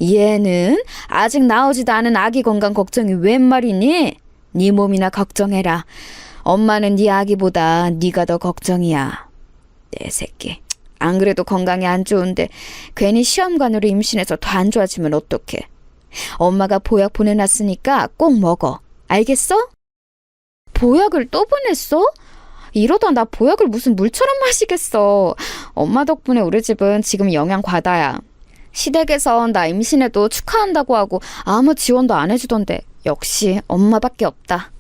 얘는 아직 나오지도 않은 아기 건강 걱정이 웬 말이니? 네 몸이나 걱정해라. 엄마는 네 아기보다 네가 더 걱정이야. 내 새끼. 안 그래도 건강이 안 좋은데 괜히 시험관으로 임신해서 더 안 좋아지면 어떡해. 엄마가 보약 보내놨으니까 꼭 먹어. 알겠어? 보약을 또 보냈어? 이러다 나 보약을 무슨 물처럼 마시겠어. 엄마 덕분에 우리 집은 지금 영양 과다야. 시댁에선 나 임신해도 축하한다고 하고 아무 지원도 안 해주던데 역시 엄마밖에 없다.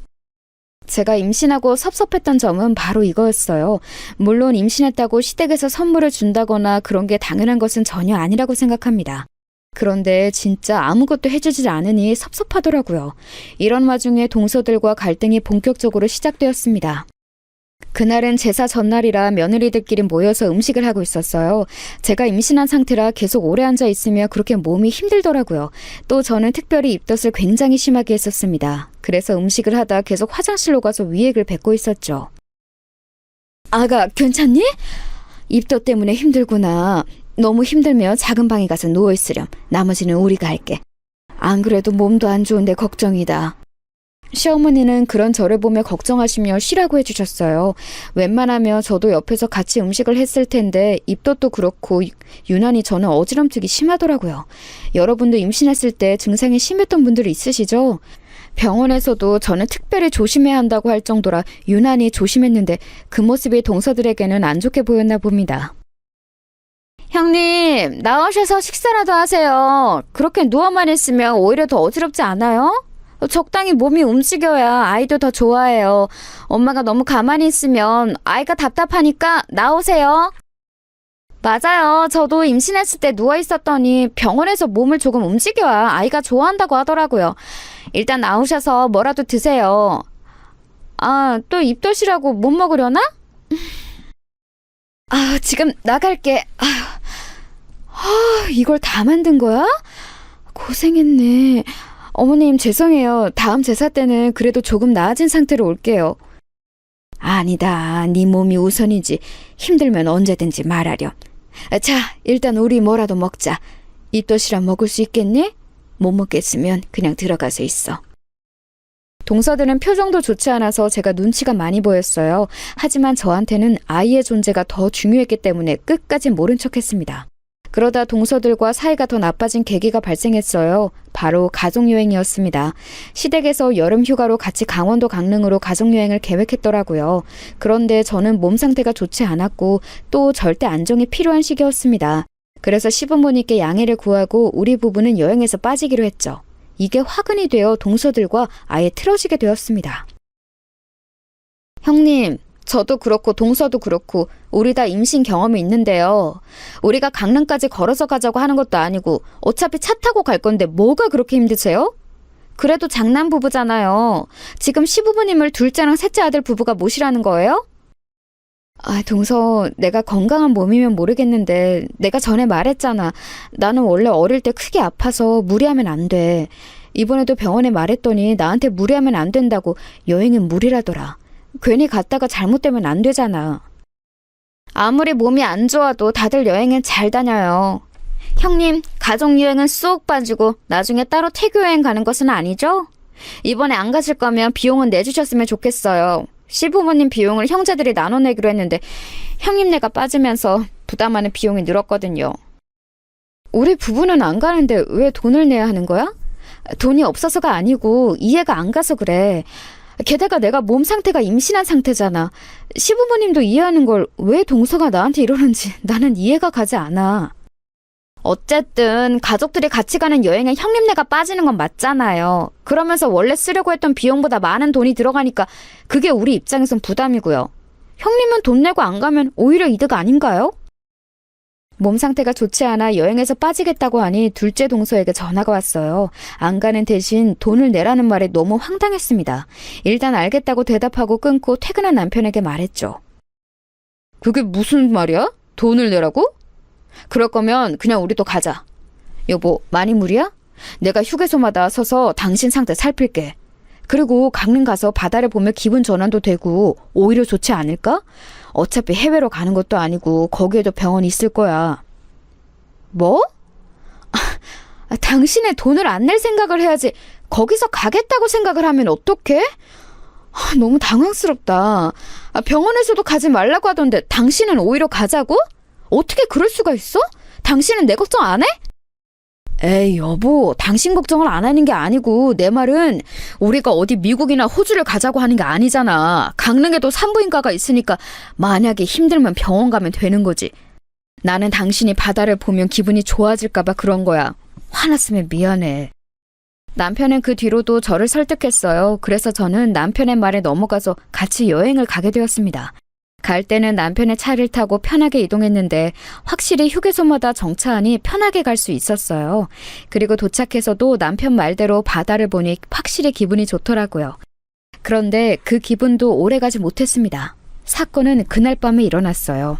제가 임신하고 섭섭했던 점은 바로 이거였어요. 물론 임신했다고 시댁에서 선물을 준다거나 그런 게 당연한 것은 전혀 아니라고 생각합니다. 그런데 진짜 아무것도 해주지 않으니 섭섭하더라고요. 이런 와중에 동서들과 갈등이 본격적으로 시작되었습니다. 그날은 제사 전날이라 며느리들끼리 모여서 음식을 하고 있었어요. 제가 임신한 상태라 계속 오래 앉아 있으며 그렇게 몸이 힘들더라고요. 또 저는 특별히 입덧을 굉장히 심하게 했었습니다. 그래서 음식을 하다 계속 화장실로 가서 위액을 뱉고 있었죠. 아가, 괜찮니? 입덧 때문에 힘들구나. 너무 힘들면 작은 방에 가서 누워있으렴. 나머지는 우리가 할게. 안 그래도 몸도 안 좋은데 걱정이다. 시어머니는 그런 저를 보며 걱정하시며 쉬라고 해주셨어요. 웬만하면 저도 옆에서 같이 음식을 했을 텐데 입덧도 그렇고 유난히 저는 어지럼증이 심하더라고요. 여러분도 임신했을 때 증상이 심했던 분들이 있으시죠? 병원에서도 저는 특별히 조심해야 한다고 할 정도라 유난히 조심했는데 그 모습이 동서들에게는 안 좋게 보였나 봅니다. 형님, 나오셔서 식사라도 하세요. 그렇게 누워만 있으면 오히려 더 어지럽지 않아요? 적당히 몸이 움직여야 아이도 더 좋아해요. 엄마가 너무 가만히 있으면 아이가 답답하니까 나오세요. 맞아요. 저도 임신했을 때 누워 있었더니 병원에서 몸을 조금 움직여야 아이가 좋아한다고 하더라고요. 일단 나오셔서 뭐라도 드세요. 아, 또 입덧이라고 못 먹으려나? 아, 지금 나갈게. 이걸 다 만든 거야? 고생했네. 어머님 죄송해요. 다음 제사 때는 그래도 조금 나아진 상태로 올게요. 아니다. 네 몸이 우선이지. 힘들면 언제든지 말하렴. 자, 일단 우리 뭐라도 먹자. 입덧이라 먹을 수 있겠니? 못 먹겠으면 그냥 들어가서 있어. 동서들은 표정도 좋지 않아서 제가 눈치가 많이 보였어요. 하지만 저한테는 아이의 존재가 더 중요했기 때문에 끝까지 모른 척했습니다. 그러다 동서들과 사이가 더 나빠진 계기가 발생했어요. 바로 가족여행이었습니다. 시댁에서 여름 휴가로 같이 강원도 강릉으로 가족여행을 계획했더라고요. 그런데 저는 몸 상태가 좋지 않았고 또 절대 안정이 필요한 시기였습니다. 그래서 시부모님께 양해를 구하고 우리 부부는 여행에서 빠지기로 했죠. 이게 화근이 되어 동서들과 아예 틀어지게 되었습니다. 형님, 저도 그렇고 동서도 그렇고 우리 다 임신 경험이 있는데요. 우리가 강릉까지 걸어서 가자고 하는 것도 아니고 어차피 차 타고 갈 건데 뭐가 그렇게 힘드세요? 그래도 장남 부부잖아요. 지금 시부모님을 둘째랑 셋째 아들 부부가 모시라는 거예요? 아, 동서, 내가 건강한 몸이면 모르겠는데 내가 전에 말했잖아. 나는 원래 어릴 때 크게 아파서 무리하면 안 돼. 이번에도 병원에 말했더니 나한테 무리하면 안 된다고. 여행은 무리라더라. 괜히 갔다가 잘못되면 안 되잖아. 아무리 몸이 안 좋아도 다들 여행은 잘 다녀요. 형님, 가족여행은 쏙 빠지고 나중에 따로 태교여행 가는 것은 아니죠? 이번에 안 가실 거면 비용은 내주셨으면 좋겠어요. 시부모님 비용을 형제들이 나눠내기로 했는데 형님네가 빠지면서 부담하는 비용이 늘었거든요. 우리 부부는 안 가는데 왜 돈을 내야 하는 거야? 돈이 없어서가 아니고 이해가 안 가서 그래. 게다가 내가 몸 상태가 임신한 상태잖아. 시부모님도 이해하는 걸 왜 동서가 나한테 이러는지 나는 이해가 가지 않아. 어쨌든 가족들이 같이 가는 여행에 형님네가 빠지는 건 맞잖아요. 그러면서 원래 쓰려고 했던 비용보다 많은 돈이 들어가니까 그게 우리 입장에선 부담이고요. 형님은 돈 내고 안 가면 오히려 이득 아닌가요? 몸 상태가 좋지 않아 여행에서 빠지겠다고 하니 둘째 동서에게 전화가 왔어요. 안 가는 대신 돈을 내라는 말에 너무 황당했습니다. 일단 알겠다고 대답하고 끊고 퇴근한 남편에게 말했죠. 그게 무슨 말이야? 돈을 내라고? 그럴 거면 그냥 우리도 가자. 여보, 많이 무리야? 내가 휴게소마다 서서 당신 상태 살필게. 그리고 강릉 가서 바다를 보며 기분 전환도 되고 오히려 좋지 않을까? 어차피 해외로 가는 것도 아니고 거기에도 병원이 있을 거야. 뭐? 당신의 돈을 안 낼 생각을 해야지. 거기서 가겠다고 생각을 하면 어떡해? 너무 당황스럽다. 병원에서도 가지 말라고 하던데 당신은 오히려 가자고? 어떻게 그럴 수가 있어? 당신은 내 걱정 안 해? 에이 여보, 당신 걱정을 안 하는 게 아니고 내 말은 우리가 어디 미국이나 호주를 가자고 하는 게 아니잖아. 강릉에도 산부인과가 있으니까 만약에 힘들면 병원 가면 되는 거지. 나는 당신이 바다를 보면 기분이 좋아질까 봐 그런 거야. 화났으면 미안해. 남편은 그 뒤로도 저를 설득했어요. 그래서 저는 남편의 말에 넘어가서 같이 여행을 가게 되었습니다. 갈 때는 남편의 차를 타고 편하게 이동했는데 확실히 휴게소마다 정차하니 편하게 갈 수 있었어요. 그리고 도착해서도 남편 말대로 바다를 보니 확실히 기분이 좋더라고요. 그런데 그 기분도 오래가지 못했습니다. 사건은 그날 밤에 일어났어요.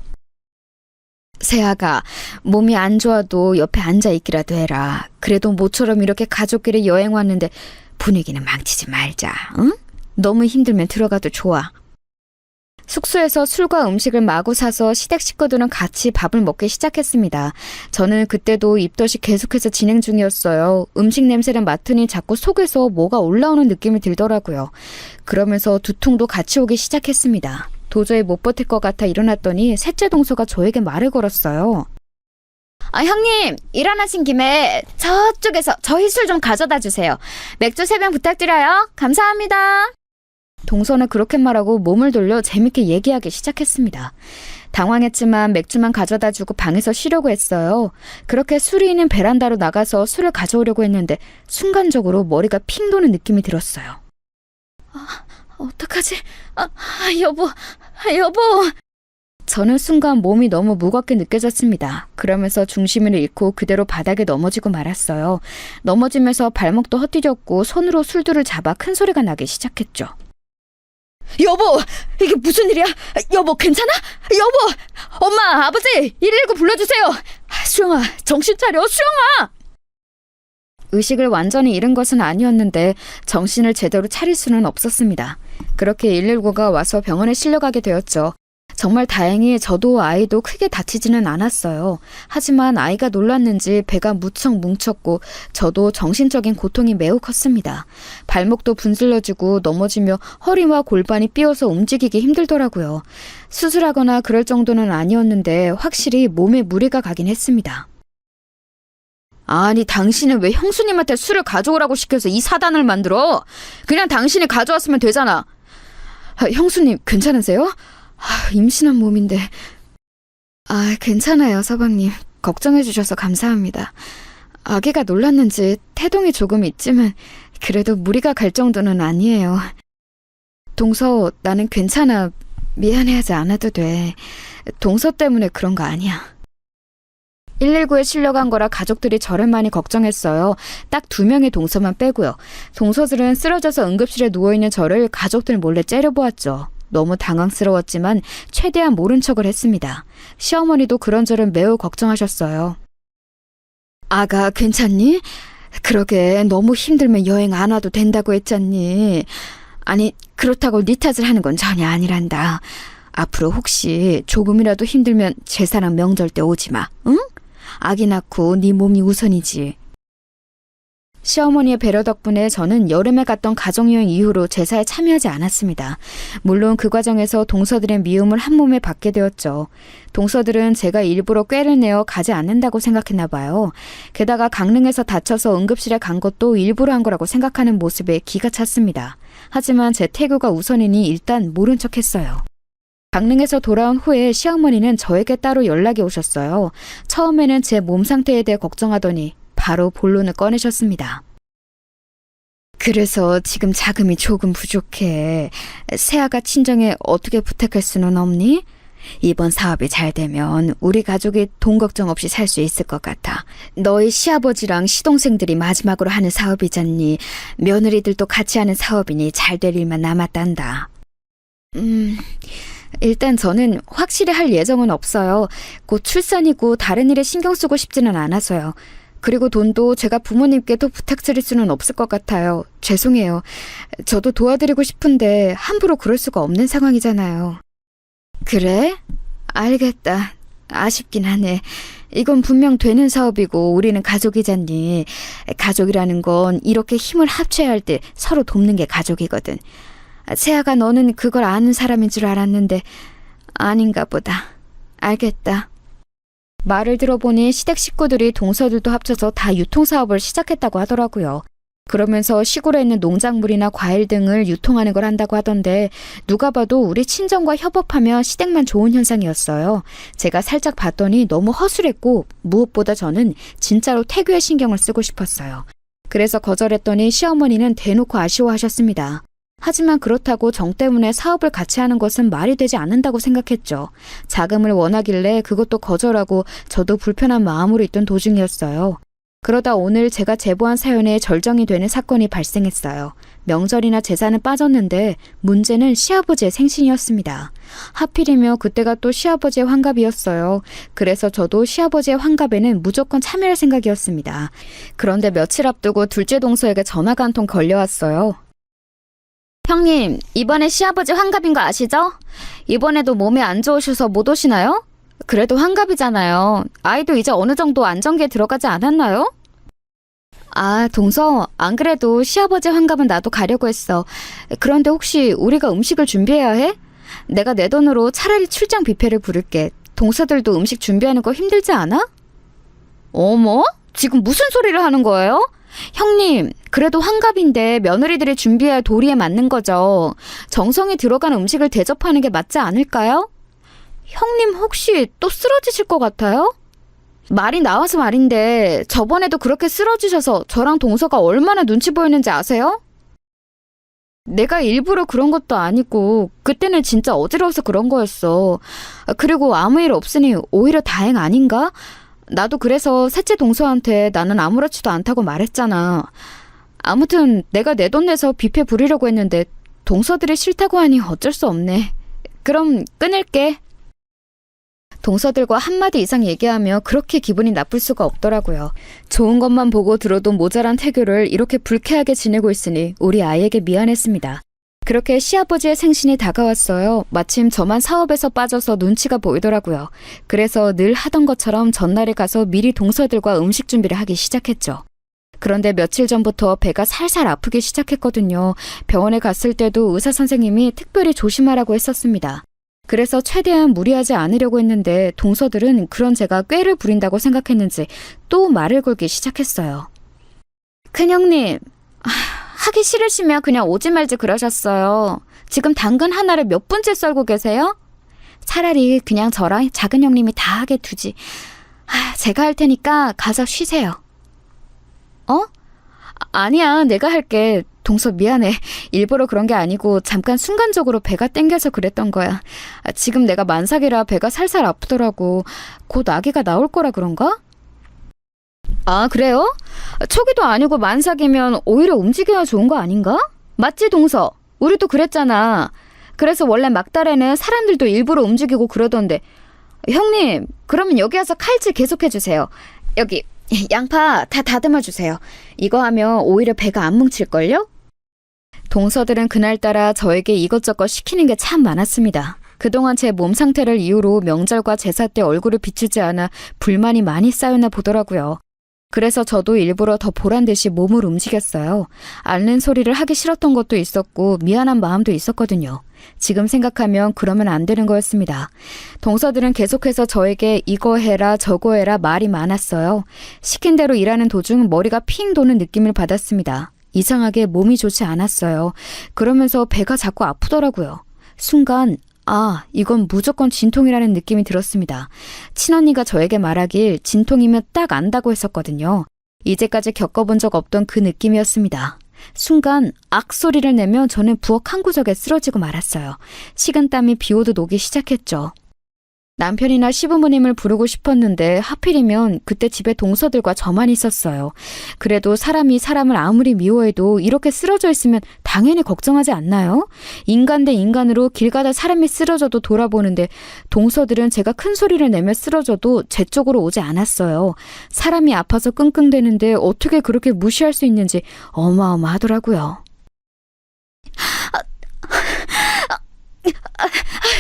세아가 몸이 안 좋아도 옆에 앉아있기라도 해라. 그래도 모처럼 이렇게 가족끼리 여행 왔는데 분위기는 망치지 말자. 응? 너무 힘들면 들어가도 좋아. 숙소에서 술과 음식을 마구 사서 시댁 식구들은 같이 밥을 먹기 시작했습니다. 저는 그때도 입덧이 계속해서 진행 중이었어요. 음식 냄새를 맡으니 자꾸 속에서 뭐가 올라오는 느낌이 들더라고요. 그러면서 두통도 같이 오기 시작했습니다. 도저히 못 버틸 것 같아 일어났더니 셋째 동서가 저에게 말을 걸었어요. 형님, 일어나신 김에 저쪽에서 저희 술 좀 가져다 주세요. 맥주 3병 부탁드려요. 감사합니다. 동서는 그렇게 말하고 몸을 돌려 재밌게 얘기하기 시작했습니다. 당황했지만 맥주만 가져다 주고 방에서 쉬려고 했어요. 그렇게 술이 있는 베란다로 나가서 술을 가져오려고 했는데 순간적으로 머리가 핑 도는 느낌이 들었어요. 어떡하지? 여보. 저는 순간 몸이 너무 무겁게 느껴졌습니다. 그러면서 중심을 잃고 그대로 바닥에 넘어지고 말았어요. 넘어지면서 발목도 헛디뎠고 손으로 술두를 잡아 큰 소리가 나기 시작했죠. 여보! 이게 무슨 일이야? 여보, 괜찮아? 여보! 엄마, 아버지! 119 불러주세요! 수영아, 정신 차려, 수영아! 의식을 완전히 잃은 것은 아니었는데 정신을 제대로 차릴 수는 없었습니다. 그렇게 119가 와서 병원에 실려가게 되었죠. 정말 다행히 저도 아이도 크게 다치지는 않았어요. 하지만 아이가 놀랐는지 배가 무척 뭉쳤고 저도 정신적인 고통이 매우 컸습니다. 발목도 분슬러지고 넘어지며 허리와 골반이 삐어서 움직이기 힘들더라고요. 수술하거나 그럴 정도는 아니었는데 확실히 몸에 무리가 가긴 했습니다. 아니, 당신은 왜 형수님한테 술을 가져오라고 시켜서 이 사단을 만들어? 그냥 당신이 가져왔으면 되잖아. 형수님, 괜찮으세요? 임신한 몸인데. 괜찮아요, 서방님. 걱정해 주셔서 감사합니다. 아기가 놀랐는지 태동이 조금 있지만 그래도 무리가 갈 정도는 아니에요. 동서, 나는 괜찮아. 미안해하지 않아도 돼. 동서 때문에 그런 거 아니야. 119에 실려간 거라 가족들이 저를 많이 걱정했어요. 딱 2명의 동서만 빼고요. 동서들은 쓰러져서 응급실에 누워있는 저를 가족들 몰래 째려보았죠. 너무 당황스러웠지만 최대한 모른 척을 했습니다. 시어머니도 그런저런 매우 걱정하셨어요. 아가 괜찮니? 그러게 너무 힘들면 여행 안 와도 된다고 했잖니. 아니 그렇다고 네 탓을 하는 건 전혀 아니란다. 앞으로 혹시 조금이라도 힘들면 제사랑 명절 때 오지 마. 응? 아기 낳고 네 몸이 우선이지. 시어머니의 배려 덕분에 저는 여름에 갔던 가족여행 이후로 제사에 참여하지 않았습니다. 물론 그 과정에서 동서들의 미움을 한 몸에 받게 되었죠. 동서들은 제가 일부러 꾀를 내어 가지 않는다고 생각했나 봐요. 게다가 강릉에서 다쳐서 응급실에 간 것도 일부러 한 거라고 생각하는 모습에 기가 찼습니다. 하지만 제 태교가 우선이니 일단 모른 척했어요. 강릉에서 돌아온 후에 시어머니는 저에게 따로 연락이 오셨어요. 처음에는 제 몸 상태에 대해 걱정하더니 바로 본론을 꺼내셨습니다. 그래서 지금 자금이 조금 부족해. 새아가 친정에 어떻게 부탁할 수는 없니? 이번 사업이 잘 되면 우리 가족이 돈 걱정 없이 살 수 있을 것 같아. 너희 시아버지랑 시동생들이 마지막으로 하는 사업이잖니. 며느리들도 같이 하는 사업이니 잘 될 일만 남았단다. 일단 저는 확실히 할 예정은 없어요. 곧 출산이고 다른 일에 신경 쓰고 싶지는 않아서요. 그리고 돈도 제가 부모님께 또 부탁드릴 수는 없을 것 같아요. 죄송해요. 저도 도와드리고 싶은데 함부로 그럴 수가 없는 상황이잖아요. 그래? 알겠다. 아쉽긴 하네. 이건 분명 되는 사업이고 우리는 가족이잖니. 가족이라는 건 이렇게 힘을 합쳐야 할 때 서로 돕는 게 가족이거든. 세아가 너는 그걸 아는 사람인 줄 알았는데 아닌가 보다. 알겠다. 말을 들어보니 시댁 식구들이 동서들도 합쳐서 다 유통사업을 시작했다고 하더라고요. 그러면서 시골에 있는 농작물이나 과일 등을 유통하는 걸 한다고 하던데 누가 봐도 우리 친정과 협업하면 시댁만 좋은 현상이었어요. 제가 살짝 봤더니 너무 허술했고 무엇보다 저는 진짜로 태교에 신경을 쓰고 싶었어요. 그래서 거절했더니 시어머니는 대놓고 아쉬워하셨습니다. 하지만 그렇다고 정 때문에 사업을 같이 하는 것은 말이 되지 않는다고 생각했죠. 자금을 원하길래 그것도 거절하고 저도 불편한 마음으로 있던 도중이었어요. 그러다 오늘 제가 제보한 사연에 절정이 되는 사건이 발생했어요. 명절이나 제사는 빠졌는데 문제는 시아버지의 생신이었습니다. 하필이며 그때가 또 시아버지의 환갑이었어요. 그래서 저도 시아버지의 환갑에는 무조건 참여할 생각이었습니다. 그런데 며칠 앞두고 둘째 동서에게 전화가 한 통 걸려왔어요. 형님, 이번에 시아버지 환갑인 거 아시죠? 이번에도 몸이 안 좋으셔서 못 오시나요? 그래도 환갑이잖아요. 아이도 이제 어느 정도 안정기에 들어가지 않았나요? 아, 동서, 안 그래도 시아버지 환갑은 나도 가려고 했어. 그런데 혹시 우리가 음식을 준비해야 해? 내가 내 돈으로 차라리 출장 뷔페를 부를게. 동서들도 음식 준비하는 거 힘들지 않아? 어머? 지금 무슨 소리를 하는 거예요? 형님, 그래도 환갑인데 며느리들이 준비해야 할 도리에 맞는 거죠. 정성이 들어간 음식을 대접하는 게 맞지 않을까요? 형님 혹시 또 쓰러지실 것 같아요? 말이 나와서 말인데 저번에도 그렇게 쓰러지셔서 저랑 동서가 얼마나 눈치 보였는지 아세요? 내가 일부러 그런 것도 아니고 그때는 진짜 어지러워서 그런 거였어. 그리고 아무 일 없으니 오히려 다행 아닌가? 나도 그래서 셋째 동서한테 나는 아무렇지도 않다고 말했잖아. 아무튼 내가 내 돈 내서 뷔페 부리려고 했는데 동서들이 싫다고 하니 어쩔 수 없네. 그럼 끊을게. 동서들과 한마디 이상 얘기하며 그렇게 기분이 나쁠 수가 없더라고요. 좋은 것만 보고 들어도 모자란 태교를 이렇게 불쾌하게 지내고 있으니 우리 아이에게 미안했습니다. 그렇게 시아버지의 생신이 다가왔어요. 마침 저만 사업에서 빠져서 눈치가 보이더라고요. 그래서 늘 하던 것처럼 전날에 가서 미리 동서들과 음식 준비를 하기 시작했죠. 그런데 며칠 전부터 배가 살살 아프기 시작했거든요. 병원에 갔을 때도 의사 선생님이 특별히 조심하라고 했었습니다. 그래서 최대한 무리하지 않으려고 했는데 동서들은 그런 제가 꾀를 부린다고 생각했는지 또 말을 걸기 시작했어요. 큰형님, 하기 싫으시면 그냥 오지 말지 그러셨어요. 지금 당근 하나를 몇 분째 썰고 계세요? 차라리 그냥 저랑 작은 형님이 다 하게 두지. 제가 할 테니까 가서 쉬세요. 어? 아니야, 내가 할게. 동서 미안해. 일부러 그런 게 아니고 잠깐 순간적으로 배가 땡겨서 그랬던 거야. 지금 내가 만삭이라 배가 살살 아프더라고. 곧 아기가 나올 거라 그런가? 아, 그래요? 초기도 아니고 만삭이면 오히려 움직여야 좋은 거 아닌가? 맞지, 동서? 우리도 그랬잖아. 그래서 원래 막달에는 사람들도 일부러 움직이고 그러던데. 형님, 그러면 여기 와서 칼질 계속해주세요. 여기 양파 다 다듬어주세요. 이거 하면 오히려 배가 안 뭉칠걸요? 동서들은 그날따라 저에게 이것저것 시키는 게 참 많았습니다. 그동안 제 몸 상태를 이유로 명절과 제사 때 얼굴을 비추지 않아 불만이 많이 쌓였나 보더라고요. 그래서 저도 일부러 더 보란 듯이 몸을 움직였어요. 앓는 소리를 하기 싫었던 것도 있었고 미안한 마음도 있었거든요. 지금 생각하면 그러면 안 되는 거였습니다. 동서들은 계속해서 저에게 이거 해라 저거 해라 말이 많았어요. 시킨 대로 일하는 도중 머리가 핑 도는 느낌을 받았습니다. 이상하게 몸이 좋지 않았어요. 그러면서 배가 자꾸 아프더라고요. 순간 이건 무조건 진통이라는 느낌이 들었습니다. 친언니가 저에게 말하길 진통이면 딱 안다고 했었거든요. 이제까지 겪어본 적 없던 그 느낌이었습니다. 순간 악소리를 내며 저는 부엌 한 구석에 쓰러지고 말았어요. 식은땀이 비오듯 오기 시작했죠. 남편이나 시부모님을 부르고 싶었는데 하필이면 그때 집에 동서들과 저만 있었어요. 그래도 사람이 사람을 아무리 미워해도 이렇게 쓰러져 있으면 당연히 걱정하지 않나요? 인간 대 인간으로 길 가다 사람이 쓰러져도 돌아보는데 동서들은 제가 큰 소리를 내며 쓰러져도 제 쪽으로 오지 않았어요. 사람이 아파서 끙끙대는데 어떻게 그렇게 무시할 수 있는지 어마어마하더라고요.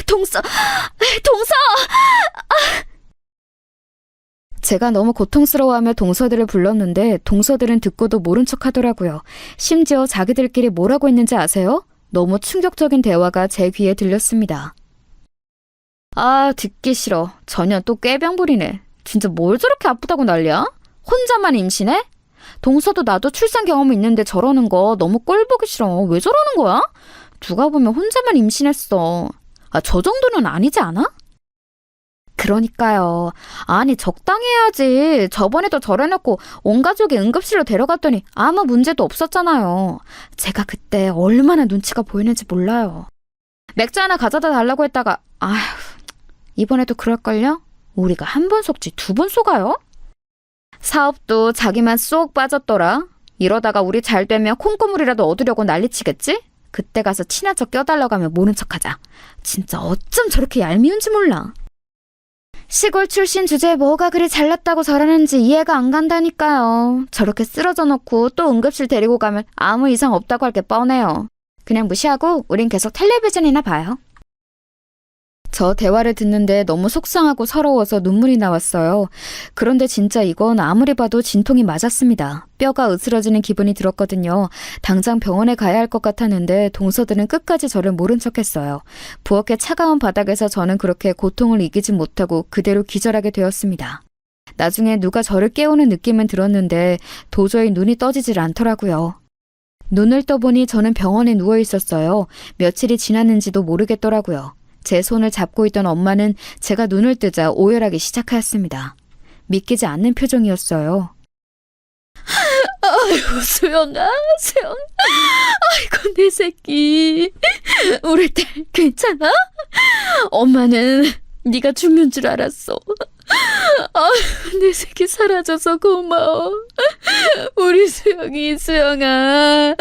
동서! 제가 너무 고통스러워하며 동서들을 불렀는데 동서들은 듣고도 모른 척 하더라고요. 심지어 자기들끼리 뭐라고 했는지 아세요? 너무 충격적인 대화가 제 귀에 들렸습니다. 듣기 싫어. 전혀 또 꾀병 부리네. 진짜 뭘 저렇게 아프다고 난리야? 혼자만 임신해? 동서도 나도 출산 경험이 있는데 저러는 거 너무 꼴 보기 싫어. 왜 저러는 거야? 누가 보면 혼자만 임신했어. 저 정도는 아니지 않아? 그러니까요. 아니 적당히 해야지. 저번에도 저래놓고 온 가족이 응급실로 데려갔더니 아무 문제도 없었잖아요. 제가 그때 얼마나 눈치가 보이는지 몰라요. 맥주 하나 가져다 달라고 했다가 이번에도 그럴걸요? 우리가 한 번 속지 두 번 속아요? 사업도 자기만 쏙 빠졌더라. 이러다가 우리 잘 되면 콩고물이라도 얻으려고 난리치겠지? 그때 가서 친한 척 껴달라고 하면 모른 척하자. 진짜 어쩜 저렇게 얄미운지 몰라. 시골 출신 주제에 뭐가 그리 잘났다고 저러는지 이해가 안 간다니까요. 저렇게 쓰러져 놓고 또 응급실 데리고 가면 아무 이상 없다고 할 게 뻔해요. 그냥 무시하고 우린 계속 텔레비전이나 봐요. 저 대화를 듣는데 너무 속상하고 서러워서 눈물이 나왔어요. 그런데 진짜 이건 아무리 봐도 진통이 맞았습니다. 뼈가 으스러지는 기분이 들었거든요. 당장 병원에 가야 할 것 같았는데 동서들은 끝까지 저를 모른 척했어요. 부엌의 차가운 바닥에서 저는 그렇게 고통을 이기지 못하고 그대로 기절하게 되었습니다. 나중에 누가 저를 깨우는 느낌은 들었는데 도저히 눈이 떠지질 않더라고요. 눈을 떠보니 저는 병원에 누워 있었어요. 며칠이 지났는지도 모르겠더라고요. 제 손을 잡고 있던 엄마는 제가 눈을 뜨자 오열하기 시작하였습니다. 믿기지 않는 표정이었어요. 아이고, 수영아. 아이고, 내 새끼. 우리 딸 괜찮아? 엄마는 네가 죽는 줄 알았어. 아이고, 내 새끼 사라져서 고마워. 우리 수영아.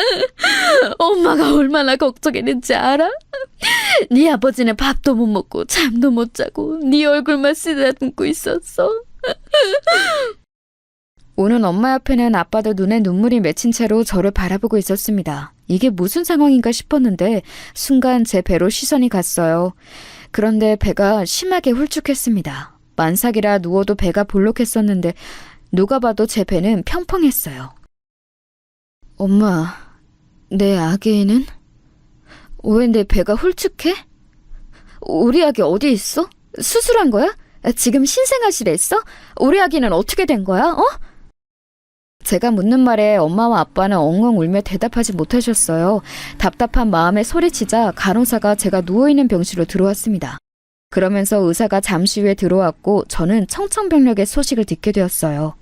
엄마가 얼마나 걱정했는지 알아? 네 아버지는 밥도 못 먹고 잠도 못 자고 네 얼굴만 쓰다듬고 있었어. 오는 엄마 옆에는 아빠도 눈에 눈물이 맺힌 채로 저를 바라보고 있었습니다. 이게 무슨 상황인가 싶었는데 순간 제 배로 시선이 갔어요. 그런데 배가 심하게 훌쭉했습니다. 만삭이라 누워도 배가 볼록했었는데 누가 봐도 제 배는 평평했어요. 엄마, 내 아기는? 왜 내 배가 훌쭉해? 우리 아기 어디 있어? 수술한 거야? 지금 신생아실에 있어? 우리 아기는 어떻게 된 거야? 어? 제가 묻는 말에 엄마와 아빠는 엉엉 울며 대답하지 못하셨어요. 답답한 마음에 소리치자 간호사가 제가 누워있는 병실로 들어왔습니다. 그러면서 의사가 잠시 후에 들어왔고 저는 청천벽력의 소식을 듣게 되었어요.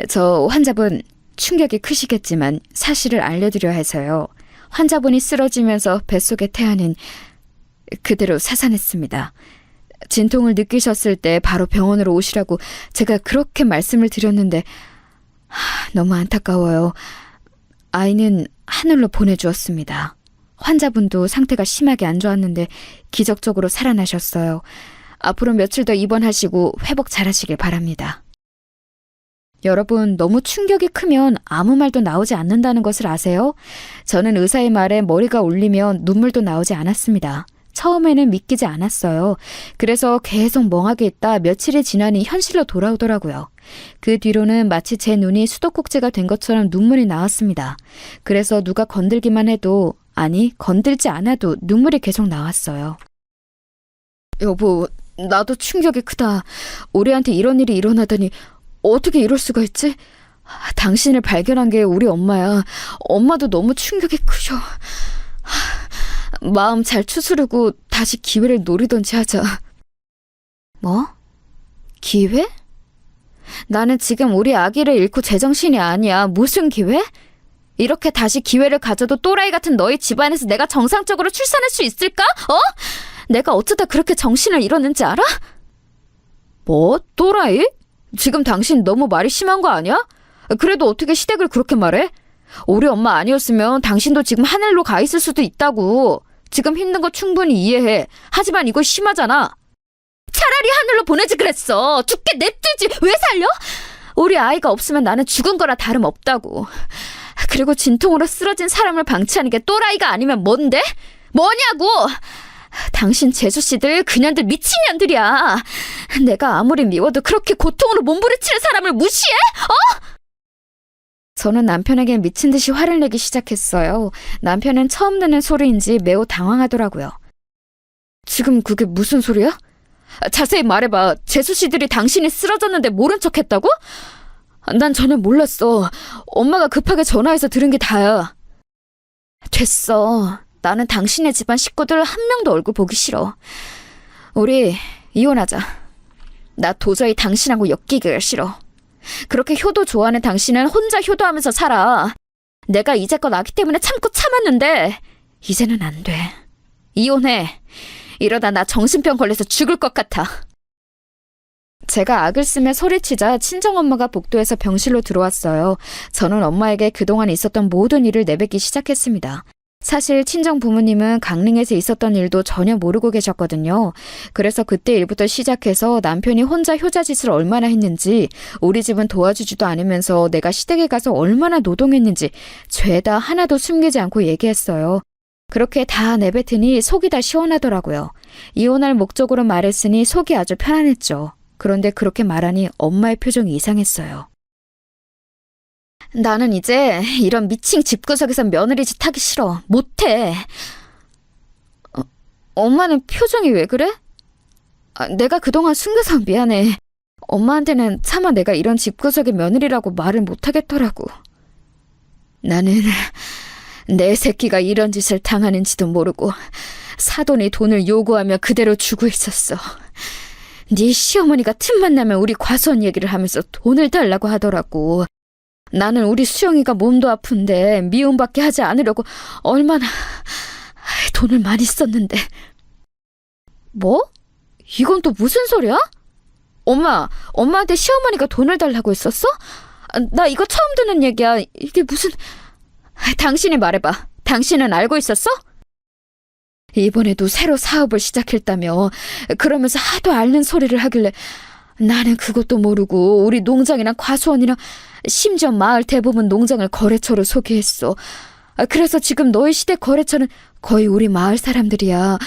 저 환자분 충격이 크시겠지만 사실을 알려드려 해서요. 환자분이 쓰러지면서 뱃속의 태아는 그대로 사산했습니다. 진통을 느끼셨을 때 바로 병원으로 오시라고 제가 그렇게 말씀을 드렸는데 너무 안타까워요. 아이는 하늘로 보내주었습니다. 환자분도 상태가 심하게 안 좋았는데 기적적으로 살아나셨어요. 앞으로 며칠 더 입원하시고 회복 잘하시길 바랍니다. 여러분, 너무 충격이 크면 아무 말도 나오지 않는다는 것을 아세요? 저는 의사의 말에 머리가 울리면 눈물도 나오지 않았습니다. 처음에는 믿기지 않았어요. 그래서 계속 멍하게 있다 며칠이 지나니 현실로 돌아오더라고요. 그 뒤로는 마치 제 눈이 수도꼭지가 된 것처럼 눈물이 나왔습니다. 그래서 누가 건들기만 해도, 아니 건들지 않아도 눈물이 계속 나왔어요. 여보, 나도 충격이 크다. 우리한테 이런 일이 일어나다니 어떻게 이럴 수가 있지? 당신을 발견한 게 우리 엄마야. 엄마도 너무 충격이 크셔. 마음 잘 추스르고 다시 기회를 노리던지 하자. 뭐? 기회? 나는 지금 우리 아기를 잃고 제정신이 아니야. 무슨 기회? 이렇게 다시 기회를 가져도 또라이 같은 너희 집안에서 내가 정상적으로 출산할 수 있을까? 어? 내가 어쩌다 그렇게 정신을 잃었는지 알아? 뭐? 또라이? 지금 당신 너무 말이 심한 거 아니야? 그래도 어떻게 시댁을 그렇게 말해? 우리 엄마 아니었으면 당신도 지금 하늘로 가 있을 수도 있다고. 지금 힘든 거 충분히 이해해. 하지만 이거 심하잖아. 차라리 하늘로 보내지 그랬어. 죽게 냅두지. 왜 살려? 우리 아이가 없으면 나는 죽은 거나 다름없다고. 그리고 진통으로 쓰러진 사람을 방치하는 게 또라이가 아니면 뭔데? 뭐냐고! 당신 재수씨들 그년들 미친년들이야. 내가 아무리 미워도 그렇게 고통으로 몸부림치는 사람을 무시해? 어? 저는 남편에게 미친 듯이 화를 내기 시작했어요. 남편은 처음 듣는 소리인지 매우 당황하더라고요. 지금 그게 무슨 소리야? 자세히 말해봐. 재수씨들이 당신이 쓰러졌는데 모른 척했다고? 난 전혀 몰랐어. 엄마가 급하게 전화해서 들은 게 다야. 됐어. 나는 당신네 집안 식구들 한 명도 얼굴 보기 싫어. 우리 이혼하자. 나 도저히 당신하고 엮이기가 싫어. 그렇게 효도 좋아하는 당신은 혼자 효도하면서 살아. 내가 이제껏 아기 때문에 참고 참았는데 이제는 안 돼. 이혼해. 이러다 나 정신병 걸려서 죽을 것 같아. 제가 악을 쓰며 소리치자 친정엄마가 복도에서 병실로 들어왔어요. 저는 엄마에게 그동안 있었던 모든 일을 내뱉기 시작했습니다. 사실 친정 부모님은 강릉에서 있었던 일도 전혀 모르고 계셨거든요. 그래서 그때 일부터 시작해서 남편이 혼자 효자짓을 얼마나 했는지, 우리 집은 도와주지도 않으면서 내가 시댁에 가서 얼마나 노동했는지 죄다 하나도 숨기지 않고 얘기했어요. 그렇게 다 내뱉으니 속이 다 시원하더라고요. 이혼할 목적으로 말했으니 속이 아주 편안했죠. 그런데 그렇게 말하니 엄마의 표정이 이상했어요. 나는 이제 이런 미친 집구석에서 며느리 짓 하기 싫어. 못해. 엄마는 표정이 왜 그래? 내가 그동안 숨겨서 미안해. 엄마한테는 차마 내가 이런 집구석의 며느리라고 말을 못하겠더라고. 나는 내 새끼가 이런 짓을 당하는지도 모르고 사돈이 돈을 요구하며 그대로 주고 있었어. 네 시어머니가 틈만 나면 우리 과수원 얘기를 하면서 돈을 달라고 하더라고. 나는 우리 수영이가 몸도 아픈데 미움받게 하지 않으려고 얼마나 돈을 많이 썼는데. 뭐? 이건 또 무슨 소리야? 엄마한테 시어머니가 돈을 달라고 했었어? 나 이거 처음 듣는 얘기야. 이게 무슨... 당신이 말해봐. 당신은 알고 있었어? 이번에도 새로 사업을 시작했다며. 그러면서 하도 앓는 소리를 하길래 나는 그것도 모르고 우리 농장이랑 과수원이랑 심지어 마을 대부분 농장을 거래처로 소개했어. 그래서 지금 너희 시댁 거래처는 거의 우리 마을 사람들이야.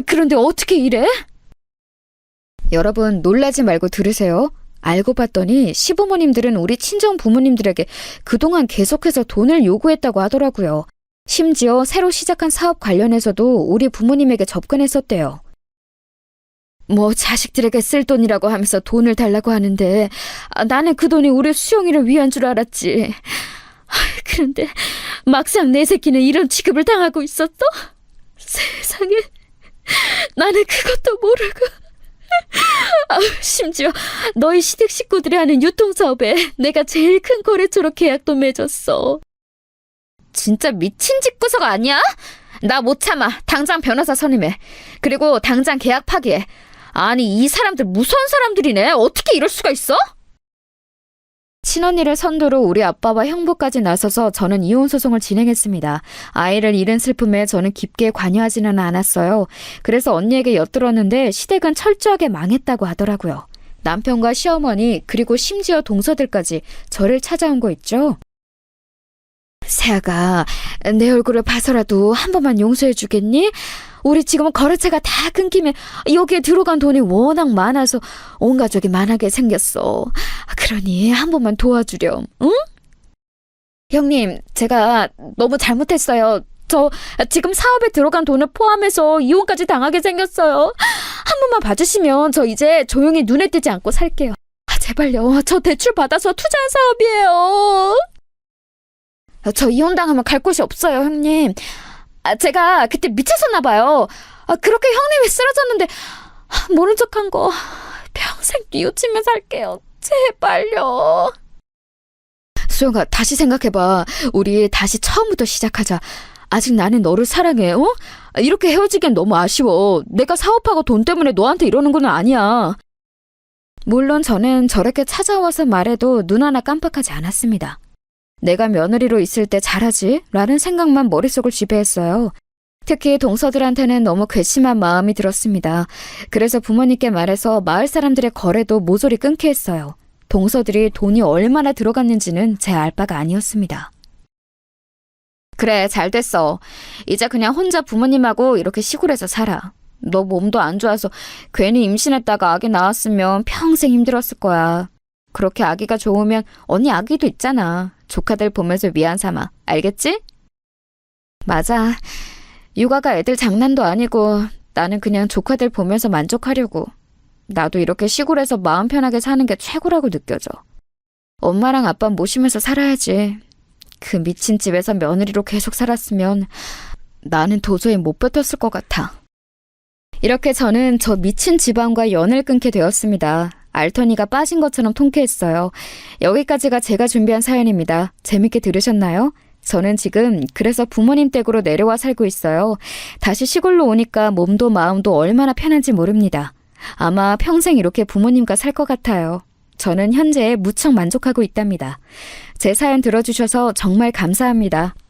그런데 어떻게 이래? 여러분 놀라지 말고 들으세요. 알고 봤더니 시부모님들은 우리 친정 부모님들에게 그동안 계속해서 돈을 요구했다고 하더라고요. 심지어 새로 시작한 사업 관련해서도 우리 부모님에게 접근했었대요. 뭐 자식들에게 쓸 돈이라고 하면서 돈을 달라고 하는데 나는 그 돈이 우리 수영이를 위한 줄 알았지. 그런데 막상 내 새끼는 이런 취급을 당하고 있었어? 세상에, 나는 그것도 모르고. 심지어 너희 시댁 식구들이 하는 유통사업에 내가 제일 큰 거래처로 계약도 맺었어. 진짜 미친 집구석 아니야? 나 못 참아. 당장 변호사 선임해. 그리고 당장 계약 파기해. 아니 이 사람들 무서운 사람들이네. 어떻게 이럴 수가 있어? 친언니를 선두로 우리 아빠와 형부까지 나서서 저는 이혼소송을 진행했습니다. 아이를 잃은 슬픔에 저는 깊게 관여하지는 않았어요. 그래서 언니에게 엿들었는데 시댁은 철저하게 망했다고 하더라고요. 남편과 시어머니 그리고 심지어 동서들까지 저를 찾아온 거 있죠. 세아가 내 얼굴을 봐서라도 한 번만 용서해 주겠니? 우리 지금 거래처가 다 끊기면 여기에 들어간 돈이 워낙 많아서 온 가족이 만하게 생겼어. 그러니 한 번만 도와주렴, 응? 형님, 제가 너무 잘못했어요. 저 지금 사업에 들어간 돈을 포함해서 이혼까지 당하게 생겼어요. 한 번만 봐주시면 저 이제 조용히 눈에 띄지 않고 살게요. 제발요. 저 대출 받아서 투자한 사업이에요. 저 이혼당하면 갈 곳이 없어요, 형님. 제가 그때 미쳤었나 봐요. 그렇게 형님이 쓰러졌는데 모른 척한 거 평생 뉘우치며 살게요. 제발요. 수영아, 다시 생각해봐. 우리 다시 처음부터 시작하자. 아직 나는 너를 사랑해. 어? 이렇게 헤어지기엔 너무 아쉬워. 내가 사업하고 돈 때문에 너한테 이러는 건 아니야. 물론 저는 저렇게 찾아와서 말해도 눈 하나 깜빡하지 않았습니다. 내가 며느리로 있을 때 잘하지? 라는 생각만 머릿속을 지배했어요. 특히 동서들한테는 너무 괘씸한 마음이 들었습니다. 그래서 부모님께 말해서 마을 사람들의 거래도 모조리 끊게 했어요. 동서들이 돈이 얼마나 들어갔는지는 제 알 바가 아니었습니다. 그래, 잘 됐어. 이제 그냥 혼자 부모님하고 이렇게 시골에서 살아. 너 몸도 안 좋아서 괜히 임신했다가 아기 낳았으면 평생 힘들었을 거야. 그렇게 아기가 좋으면 언니 아기도 있잖아. 조카들 보면서 위안 삼아. 알겠지? 맞아. 육아가 애들 장난도 아니고 나는 그냥 조카들 보면서 만족하려고. 나도 이렇게 시골에서 마음 편하게 사는 게 최고라고 느껴져. 엄마랑 아빠 모시면서 살아야지. 그 미친 집에서 며느리로 계속 살았으면 나는 도저히 못 버텼을 것 같아. 이렇게 저는 저 미친 집안과 연을 끊게 되었습니다. 알터니가 빠진 것처럼 통쾌했어요. 여기까지가 제가 준비한 사연입니다. 재밌게 들으셨나요? 저는 지금 그래서 부모님 댁으로 내려와 살고 있어요. 다시 시골로 오니까 몸도 마음도 얼마나 편한지 모릅니다. 아마 평생 이렇게 부모님과 살 것 같아요. 저는 현재 무척 만족하고 있답니다. 제 사연 들어주셔서 정말 감사합니다.